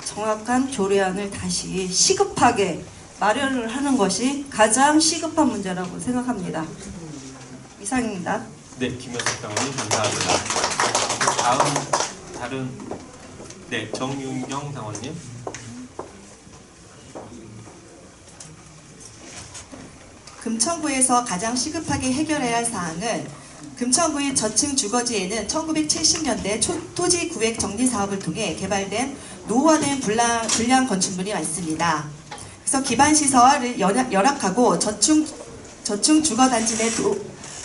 정확한 조례안을 다시 시급하게 마련을 하는 것이 가장 시급한 문제라고 생각합니다. 이상입니다. 네, 김효석 당원님 감사합니다. 다른 정윤경 당원님. 금천구에서 가장 시급하게 해결해야 할 사항은 금천구의 저층 주거지에는 1970년대 토지 구획 정리 사업을 통해 개발된 노후화된 불량 건축물이 많습니다. 그래서 기반 시설을 열악하고 저층 주거단지 내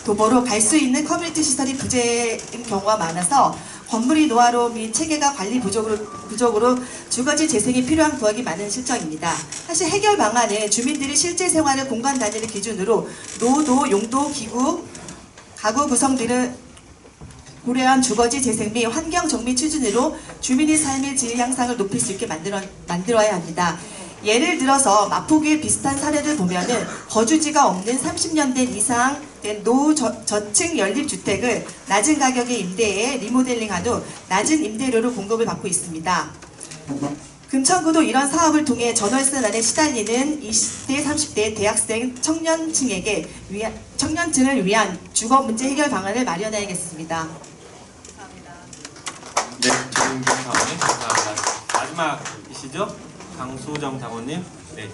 도보로 갈 수 있는 커뮤니티 시설이 부재인 경우가 많아서 건물이 노화로 및 체계가 관리 부족으로 주거지 재생이 필요한 구역이 많은 실정입니다. 사실 해결 방안은 주민들이 실제 생활을 공간 단위를 기준으로 노도, 용도, 기구, 가구 구성 등을 고려한 주거지 재생 및 환경 정비 추진으로 주민의 삶의 질 향상을 높일 수 있게 만들어야 합니다. 예를 들어서 마포구의 비슷한 사례를 보면은 거주지가 없는 30년 된 이상 된 저층 연립주택을 낮은 가격에 임대해 리모델링한 후 낮은 임대료로 공급을 받고 있습니다. 금천구도 이런 사업을 통해 전월세난에 시달리는 20대, 30대 대학생 청년층을 위한 주거 문제 해결 방안을 마련해야겠습니다. 네, 정윤경 당원님 감사합니다. 마지막이시죠? 강수정 당원님. 네.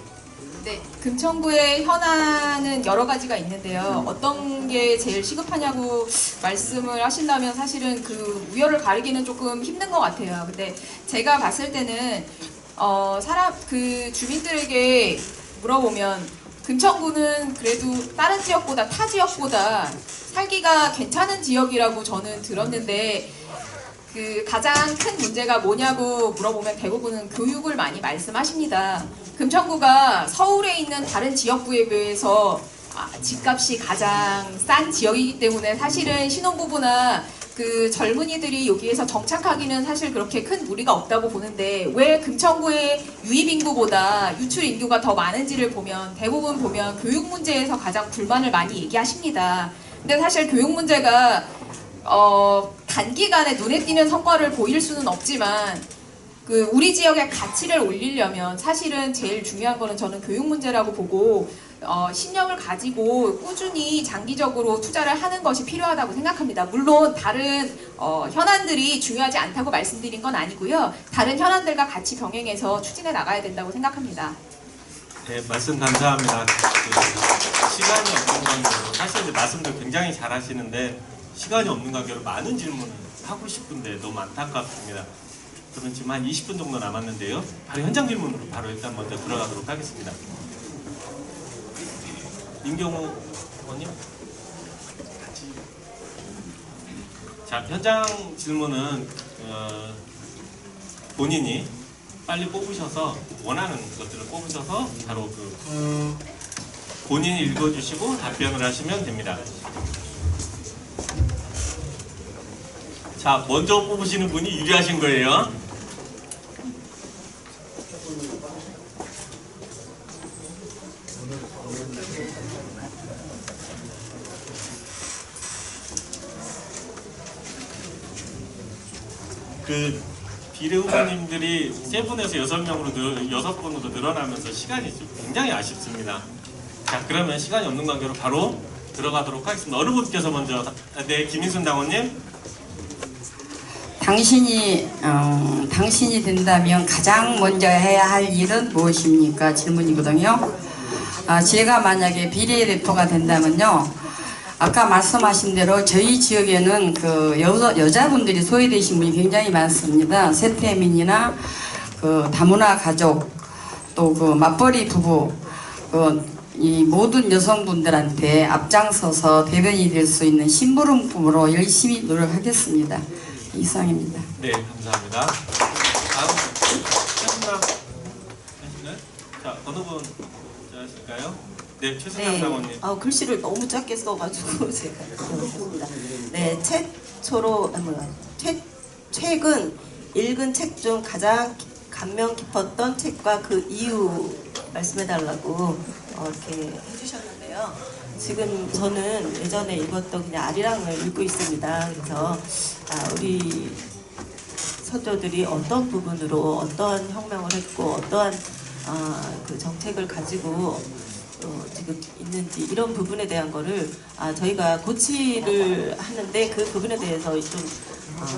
네, 금천구의 현안은 여러 가지가 있는데요. 어떤 게 제일 시급하냐고 말씀을 하신다면 사실은 그 우열을 가리기는 조금 힘든 것 같아요. 근데 제가 봤을 때는 주민들에게 물어보면 금천구는 그래도 다른 지역보다 타 지역보다 살기가 괜찮은 지역이라고 저는 들었는데 그 가장 큰 문제가 뭐냐고 물어보면 대부분은 교육을 많이 말씀하십니다. 금천구가 서울에 있는 다른 지역구에 비해서 집값이 가장 싼 지역이기 때문에 사실은 신혼부부나 그 젊은이들이 여기에서 정착하기는 사실 그렇게 큰 무리가 없다고 보는데 왜 금천구의 유입인구보다 유출인구가 더 많은지를 보면 대부분 보면 교육 문제에서 가장 불만을 많이 얘기하십니다. 근데 사실 교육 문제가 단기간에 눈에 띄는 성과를 보일 수는 없지만 그 우리 지역의 가치를 올리려면 사실은 제일 중요한 거는 저는 교육 문제라고 보고 신념을 가지고 꾸준히 장기적으로 투자를 하는 것이 필요하다고 생각합니다. 물론 다른 현안들이 중요하지 않다고 말씀드린 건 아니고요. 다른 현안들과 같이 병행해서 추진해 나가야 된다고 생각합니다. 네, 말씀 감사합니다. 시간이 없는 관계로 사실 이제 말씀도 굉장히 잘 하시는데 시간이 없는 관계로 많은 질문을 하고 싶은데 너무 안타깝습니다. 그러면 지금 한 20분 정도 남았는데요. 바로 현장 질문으로 바로 일단 먼저 들어가도록 하겠습니다. 임경호 의원님 같이. 자, 현장 질문은 본인이 빨리 뽑으셔서 원하는 것들을 뽑으셔서 바로 본인이 읽어주시고 답변을 하시면 됩니다. 자, 먼저 뽑으시는 분이 유리하신 거예요. 비례 후보님들이 3분에서 6분으로 늘어나면서 시간이 굉장히 아쉽습니다. 자, 그러면 시간이 없는 관계로 바로 들어가도록 하겠습니다. 어느 분께서 먼저? 네, 김인순 당원님. 당신이 된다면 가장 먼저 해야 할 일은 무엇입니까? 질문이거든요. 제가 만약에 비례대표가 된다면요. 아까 말씀하신 대로 저희 지역에는 그 여자분들이 소외되신 분이 굉장히 많습니다. 세태민이나 그 다문화 가족 또 그 맞벌이 부부 이 모든 여성분들한테 앞장서서 대변이 될 수 있는 심부름꾼으로 열심히 노력하겠습니다. 이상입니다. 네, 감사합니다. 다음 최순남 하시나요? 자, 어느 분 하실까요? 네, 최순남 사모님. 글씨를 너무 작게 써가지고 제가 적었습니다. 네, 최초로 최근 읽은 책 중 가장 감명 깊었던 책과 그 이유 말씀해달라고 이렇게 해주셨는데요. 지금 저는 예전에 읽었던 그냥 아리랑을 읽고 있습니다. 그래서 우리 서조들이 어떤 부분으로 어떤 혁명을 했고 어떠한 그 정책을 가지고 지금 있는지 이런 부분에 대한 거를 저희가 고치를 하는데 그 부분에 대해서 좀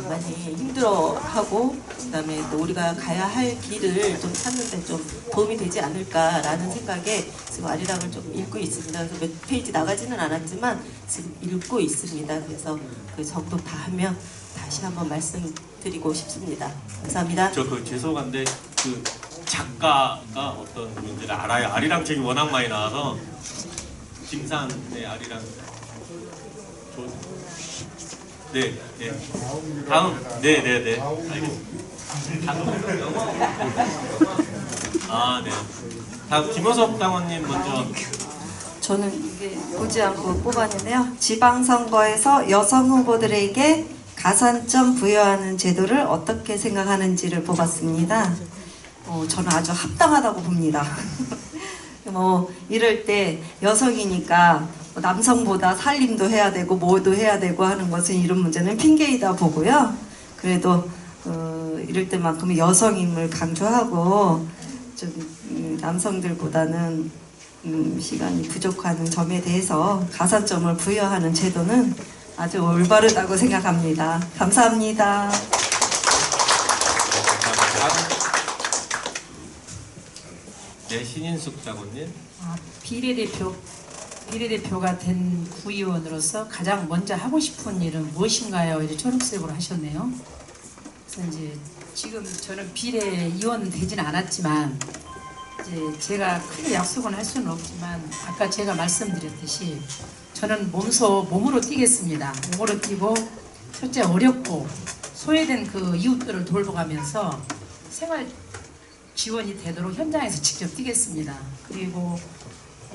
많이 힘들어하고 그다음에 또 우리가 가야 할 길을 좀 찾는데 좀 도움이 되지 않을까라는 생각에 지금 아리랑을 좀 읽고 있습니다. 그래서 몇 페이지 나가지는 않았지만 지금 읽고 있습니다. 그래서 그 정독 다 하면 다시 한번 말씀드리고 싶습니다. 감사합니다. 저 죄송한데 그 작가가 어떤 분인지를 알아요. 아리랑 책이 워낙 많이 나와서 김산의 아리랑 네, 네. 다음, 네, 알겠습니다. 네. 다음 김호섭 당원님 먼저. 저는 이게 보지 않고 뽑았는데요. 지방선거에서 여성 후보들에게 가산점 부여하는 제도를 어떻게 생각하는지를 뽑았습니다. 저는 아주 합당하다고 봅니다. 이럴 때 여성이니까 남성보다 살림도 해야 되고 뭐도 해야 되고 하는 것은 이런 문제는 핑계이다 보고요. 그래도 이럴 때만큼 여성임을 강조하고 좀 남성들보다는 시간이 부족한 점에 대해서 가산점을 부여하는 제도는 아주 올바르다고 생각합니다. 감사합니다. 네, 신인숙 장군님. 비례대표가 된 구의원으로서 가장 먼저 하고 싶은 일은 무엇인가요? 이제 초록색으로 하셨네요. 그래서 이제 지금 저는 비례의원 되지는 않았지만 이제 제가 크게 약속은 할 수는 없지만 아까 제가 말씀드렸듯이 저는 몸으로 뛰겠습니다. 몸으로 뛰고 첫째 어렵고 소외된 그 이웃들을 돌보가면서 생활 지원이 되도록 현장에서 직접 뛰겠습니다. 그리고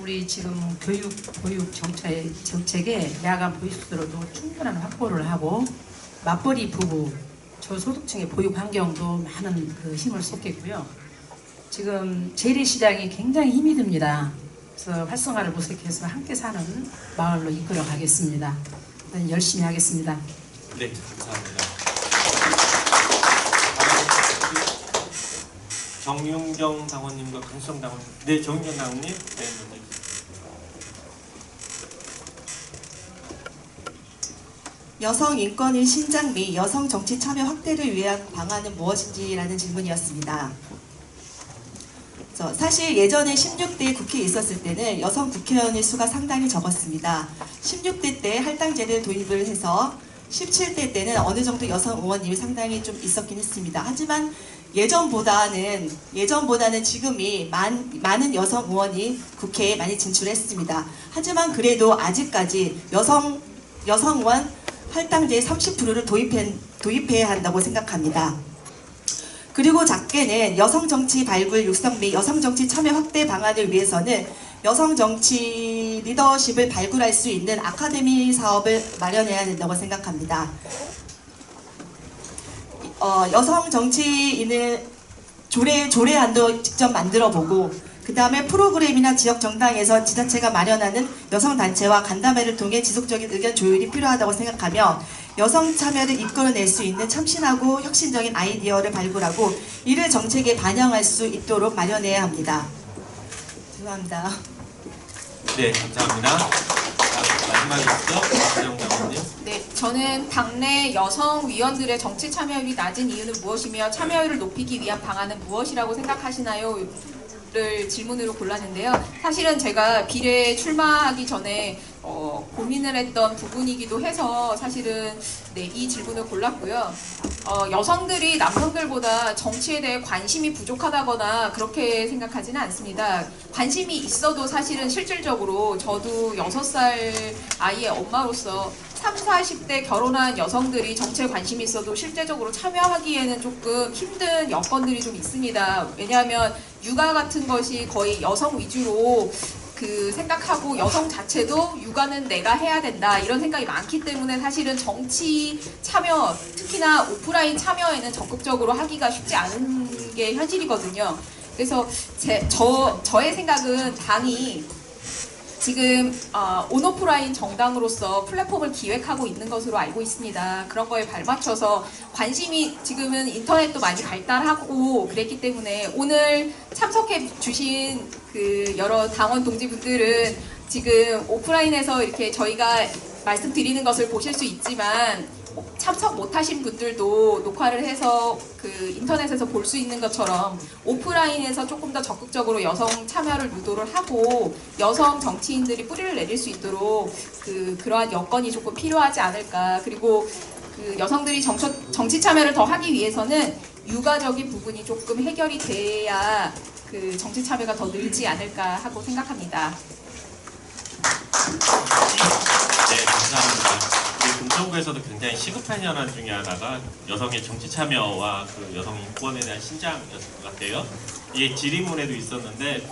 우리 지금 보육 정책에 야간 보육시설도 충분한 확보를 하고 맞벌이 부부 저소득층의 보육 환경도 많은 그 힘을 쏟겠고요. 지금 재래시장이 굉장히 힘이 듭니다. 그래서 활성화를 모색해서 함께 사는 마을로 이끌어 가겠습니다. 열심히 하겠습니다. 네, 감사합니다. 정윤경 당원님과 강수정 당원님. 네, 정윤경 당원님. 네, 먼저. 여성 인권의 신장 및 여성 정치 참여 확대를 위한 방안은 무엇인지라는 질문이었습니다. 사실 예전에 16대 국회에 있었을 때는 여성 국회의원의 수가 상당히 적었습니다. 16대 때 할당제를 도입을 해서 17대 때는 어느 정도 여성 의원님이 상당히 좀 있었긴 했습니다. 하지만 예전보다는 지금이 많은 여성 의원이 국회에 많이 진출했습니다. 하지만 그래도 아직까지 여성 의원 할당제 30%를 도입해야 한다고 생각합니다. 그리고 작게는 여성정치 발굴 육성 및 여성정치 참여 확대 방안을 위해서는 여성정치 리더십을 발굴할 수 있는 아카데미 사업을 마련해야 된다고 생각합니다. 여성정치인을 조례안도 직접 만들어보고 그 다음에 프로그램이나 지역 정당에서 지자체가 마련하는 여성단체와 간담회를 통해 지속적인 의견 조율이 필요하다고 생각하며 여성 참여를 이끌어낼 수 있는 참신하고 혁신적인 아이디어를 발굴하고 이를 정책에 반영할 수 있도록 마련해야 합니다. 죄송합니다. 네, 감사합니다. 마지막이었죠? 박수영 장관님. 네, 저는 당내 여성 위원들의 정치 참여율이 낮은 이유는 무엇이며 참여율을 높이기 위한 방안은 무엇이라고 생각하시나요? 를 질문으로 골랐는데요. 사실은 제가 비례에 출마하기 전에 고민을 했던 부분이기도 해서 사실은 이 질문을 골랐고요. 여성들이 남성들보다 정치에 대해 관심이 부족하다거나 그렇게 생각하지는 않습니다. 관심이 있어도 사실은 실질적으로 저도 6살 아이의 엄마로서 30, 40대 결혼한 여성들이 정치에 관심이 있어도 실제적으로 참여하기에는 조금 힘든 여건들이 좀 있습니다. 왜냐하면 육아 같은 것이 거의 여성 위주로 생각하고 여성 자체도 육아는 내가 해야 된다 이런 생각이 많기 때문에 사실은 정치 참여, 특히나 오프라인 참여에는 적극적으로 하기가 쉽지 않은 게 현실이거든요. 그래서 저의 생각은 당이 지금 온오프라인 정당으로서 플랫폼을 기획하고 있는 것으로 알고 있습니다. 그런 거에 발맞춰서 관심이 지금은 인터넷도 많이 발달하고 그랬기 때문에 오늘 참석해 주신 여러 당원 동지분들은 지금 오프라인에서 이렇게 저희가 말씀드리는 것을 보실 수 있지만 참석 못하신 분들도 녹화를 해서 인터넷에서 볼 수 있는 것처럼 오프라인에서 조금 더 적극적으로 여성 참여를 유도를 하고 여성 정치인들이 뿌리를 내릴 수 있도록 그러한 여건이 조금 필요하지 않을까. 그리고 여성들이 정치 참여를 더 하기 위해서는 육아적인 부분이 조금 해결이 돼야 정치 참여가 더 늘지 않을까 하고 생각합니다. 네, 감사합니다. 금천구에서도 굉장히 시급한 현안 중에 하나가 여성의 정치 참여와 여성 인권에 대한 신장이었을 것 같아요. 이게 질의문에도 있었는데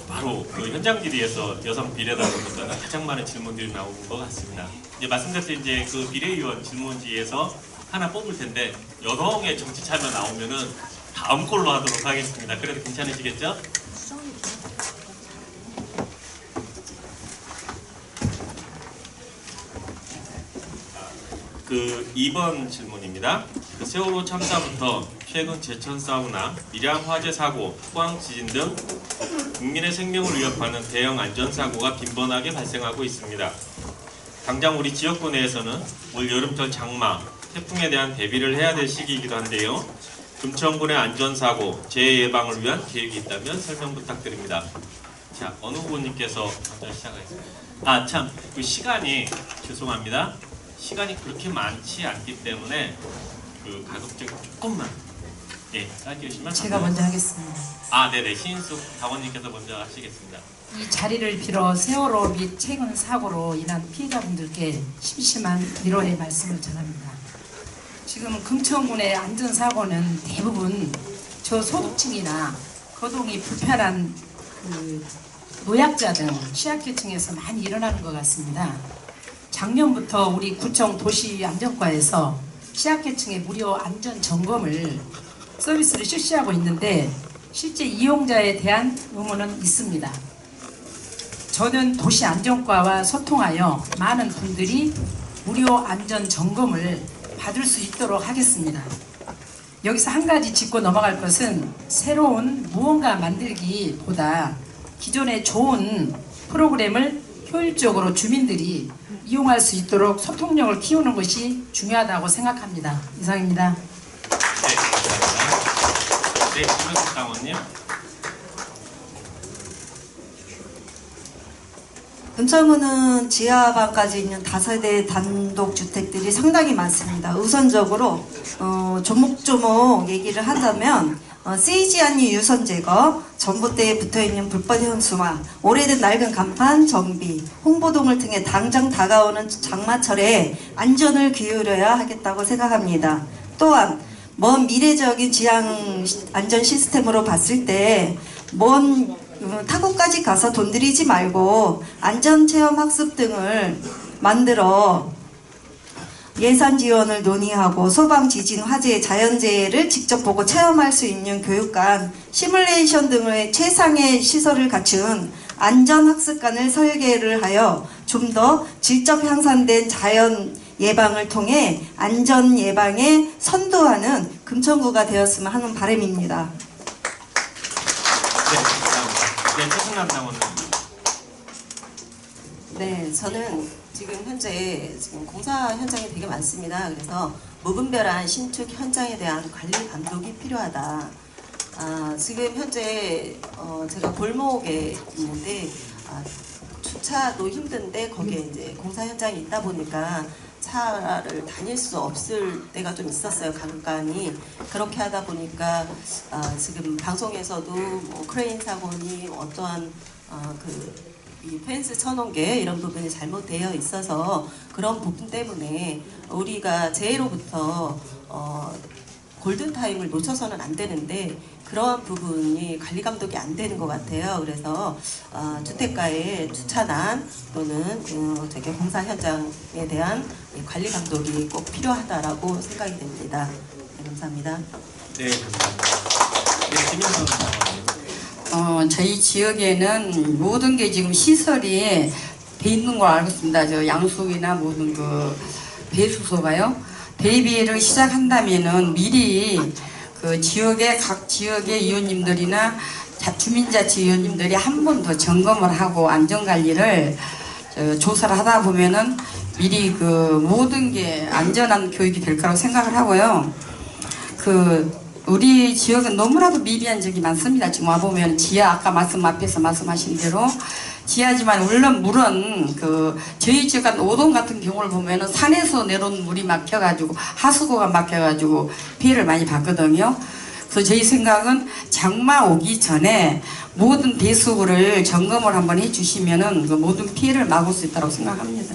바로 현장 질의에서 여성 비례다보니까 가장 많은 질문들이 나온 것 같습니다. 이제 말씀드렸듯이 이제 비례의원 질문지에서 하나 뽑을 텐데 여성의 정치 참여 나오면은 다음 걸로 하도록 하겠습니다. 그래도 괜찮으시겠죠? 2번 질문입니다. 세월호 참사부터 최근 제천 사우나, 밀양 화재 사고, 포항 지진 등 국민의 생명을 위협하는 대형 안전사고가 빈번하게 발생하고 있습니다. 당장 우리 지역구 내에서는 올 여름철 장마, 태풍에 대한 대비를 해야 될 시기이기도 한데요. 금천군의 안전사고, 재해 예방을 위한 계획이 있다면 설명 부탁드립니다. 자, 어느 후보님께서 먼저 시작하겠습니다. 참, 시간이 죄송합니다. 시간이 그렇게 많지 않기 때문에 가급적 조금만 짧게 해주시면 제가 먼저 하겠습니다. 네네. 신인숙 당원님께서 먼저 하시겠습니다. 이 자리를 빌어 세월호 및 최근 사고로 인한 피해자분들께 심심한 위로의 말씀을 전합니다. 지금 금천군의 안전사고는 대부분 저소득층이나 거동이 불편한 노약자 등 취약계층에서 많이 일어나는 것 같습니다. 작년부터 우리 구청 도시안전과에서 취약계층의 무료 안전점검을 서비스를 실시하고 있는데 실제 이용자에 대한 의무는 있습니다. 저는 도시안전과와 소통하여 많은 분들이 무료 안전점검을 받을 수 있도록 하겠습니다. 여기서 한 가지 짚고 넘어갈 것은 새로운 무언가 만들기보다 기존의 좋은 프로그램을 효율적으로 주민들이 이용할 수 있도록 소통력을 키우는 것이 중요하다고 생각합니다. 이상입니다. 네, 감사합니다. 네, 김현숙 당원님. 금천구는 지하방까지 있는 다세대 단독주택들이 상당히 많습니다. 우선적으로 조목조목 얘기를 하자면 쓰이지 않는 유선 제거, 전봇대에 붙어있는 불법 현수막, 오래된 낡은 간판 정비, 홍보동을 통해 당장 다가오는 장마철에 안전을 기울여야 하겠다고 생각합니다. 또한 먼 미래적인 지향 안전 시스템으로 봤을 때 먼 타국까지 가서 돈 들이지 말고 안전체험 학습 등을 만들어 예산 지원을 논의하고 소방, 지진, 화재, 자연재해를 직접 보고 체험할 수 있는 교육관, 시뮬레이션 등의 최상의 시설을 갖춘 안전학습관을 설계를 하여 좀 더 질적 향상된 자연 예방을 통해 안전 예방에 선도하는 금천구가 되었으면 하는 바람입니다. 네, 감사합니다. 네, 최승남 당원님. 네, 저는 지금 현재 공사 현장이 되게 많습니다. 그래서 무분별한 신축 현장에 대한 관리 감독이 필요하다. 지금 현재 제가 골목에 있는데 주차도 힘든데 거기에 이제 공사 현장이 있다 보니까 차를 다닐 수 없을 때가 좀 있었어요. 간간이. 그렇게 하다 보니까 지금 방송에서도 뭐 크레인 사고니 어떠한 이 펜스 쳐놓은 게 이런 부분이 잘못되어 있어서 그런 부분 때문에 우리가 재해로부터 골든타임을 놓쳐서는 안 되는데 그러한 부분이 관리 감독이 안 되는 것 같아요. 그래서 주택가의 주차난 또는 저기 공사 현장에 대한 관리 감독이 꼭 필요하다라고 생각이 됩니다. 네, 감사합니다. 네, 감사합니다. 네, 김현선 저희 지역에는 모든 게 지금 시설이 돼 있는 걸 알고 있습니다. 저 양수이나 모든 그 배수소가요. 대비를 시작한다면은 미리 그 지역의 각 지역의 위원님들이나 주민자치위원님들이 한 번 더 점검을 하고 안전관리를 조사를 하다 보면은 미리 그 모든 게 안전한 교육이 될 거라고 생각을 하고요. 우리 지역은 너무나도 미비한 적이 많습니다. 지금 와보면 지하 아까 앞에서 말씀하신 대로 지하지만 물론 저희 지역 같은 오동 같은 경우를 보면은 산에서 내려온 물이 막혀가지고 하수구가 막혀가지고 피해를 많이 봤거든요. 그래서 저희 생각은 장마 오기 전에 모든 배수구를 점검을 한번 해주시면은 그 모든 피해를 막을 수 있다고 생각합니다.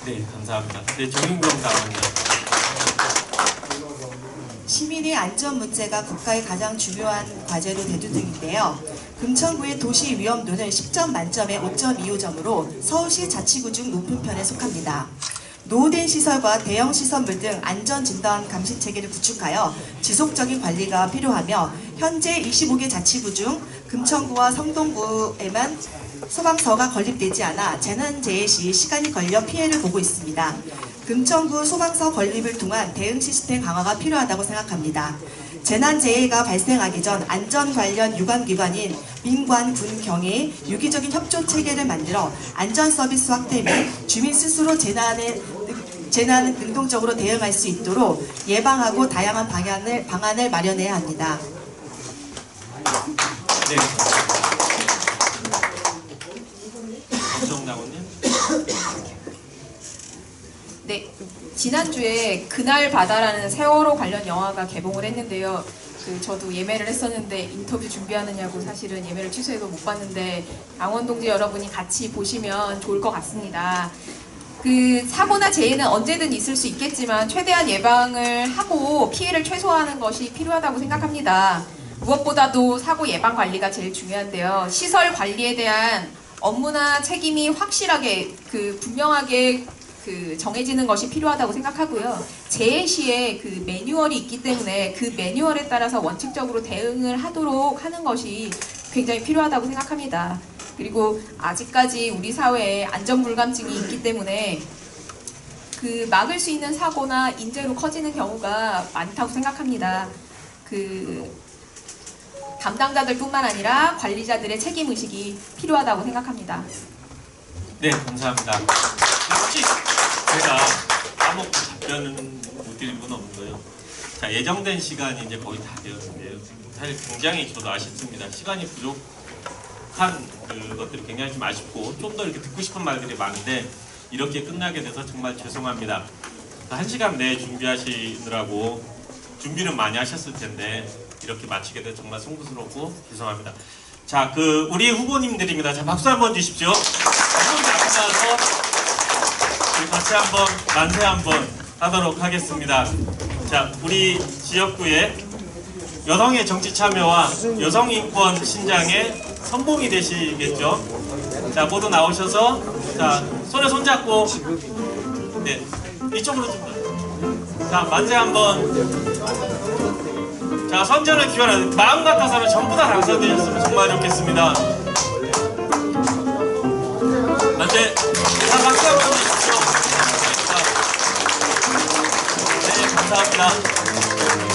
네, 감사합니다. 네, 정인경 당원님. 시민의 안전 문제가 국가의 가장 중요한 과제로 대두되는데요. 금천구의 도시 위험도는 10점 만점에 5.25점으로 서울시 자치구 중 높은 편에 속합니다. 노후된 시설과 대형 시설물 등 안전진단 감시 체계를 구축하여 지속적인 관리가 필요하며 현재 25개 자치구 중 금천구와 성동구에만 소방서가 건립되지 않아 재난재해 시 시간이 걸려 피해를 보고 있습니다. 금천구 소방서 건립을 통한 대응 시스템 강화가 필요하다고 생각합니다. 재난재해가 발생하기 전 안전 관련 유관기관인 민관, 군, 경에 유기적인 협조 체계를 만들어 안전 서비스 확대 및 주민 스스로 재난을 능동적으로 대응할 수 있도록 예방하고 다양한 방안을 마련해야 합니다. 네. 정당원님. 네, 지난주에 그날 바다라는 세월호 관련 영화가 개봉을 했는데요. 저도 예매를 했었는데 인터뷰 준비하느냐고 사실은 예매를 취소해서 못 봤는데 당원 동지 여러분이 같이 보시면 좋을 것 같습니다. 사고나 재해는 언제든 있을 수 있겠지만 최대한 예방을 하고 피해를 최소화하는 것이 필요하다고 생각합니다. 무엇보다도 사고 예방 관리가 제일 중요한데요. 시설 관리에 대한 업무나 책임이 확실하게 분명하게 정해지는 것이 필요하다고 생각하고요. 재해 시에 매뉴얼이 있기 때문에 그 매뉴얼에 따라서 원칙적으로 대응을 하도록 하는 것이 굉장히 필요하다고 생각합니다. 그리고 아직까지 우리 사회에 안전불감증이 있기 때문에 막을 수 있는 사고나 인재로 커지는 경우가 많다고 생각합니다. 담당자들뿐만 아니라 관리자들의 책임의식이 필요하다고 생각합니다. 네, 감사합니다. 혹시 제가 까먹고 답변은 못 드릴 분 없는 거예요. 자, 예정된 시간이 이제 거의 다 되었는데요. 사실 굉장히 저도 아쉽습니다. 시간이 부족한 것들이 굉장히 좀 아쉽고 좀 더 이렇게 듣고 싶은 말들이 많은데 이렇게 끝나게 돼서 정말 죄송합니다. 1시간 내에 준비하시느라고 준비는 많이 하셨을 텐데 이렇게 마치게 돼서 정말 송구스럽고 죄송합니다. 자, 우리 후보님들입니다. 자, 박수 한번 주십시오. 후보님 앞에 나와서 같이 한번 만세 한번 하도록 하겠습니다. 자, 우리 지역구의 여성의 정치 참여와 여성 인권 신장의 선봉이 되시겠죠? 자, 모두 나오셔서 자, 손에 손 잡고 네, 이쪽으로 좀 자, 만세 한번. 자, 선전을 기원하는 마음 같아서는 전부 다 당선되셨으면 정말 좋겠습니다. 만세. 자, 박수 한번 주십시오. 네, 감사합니다.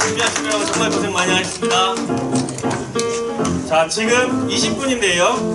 준비하시느라고 정말 고생 많이 하셨습니다. 자, 지금 20분인데요.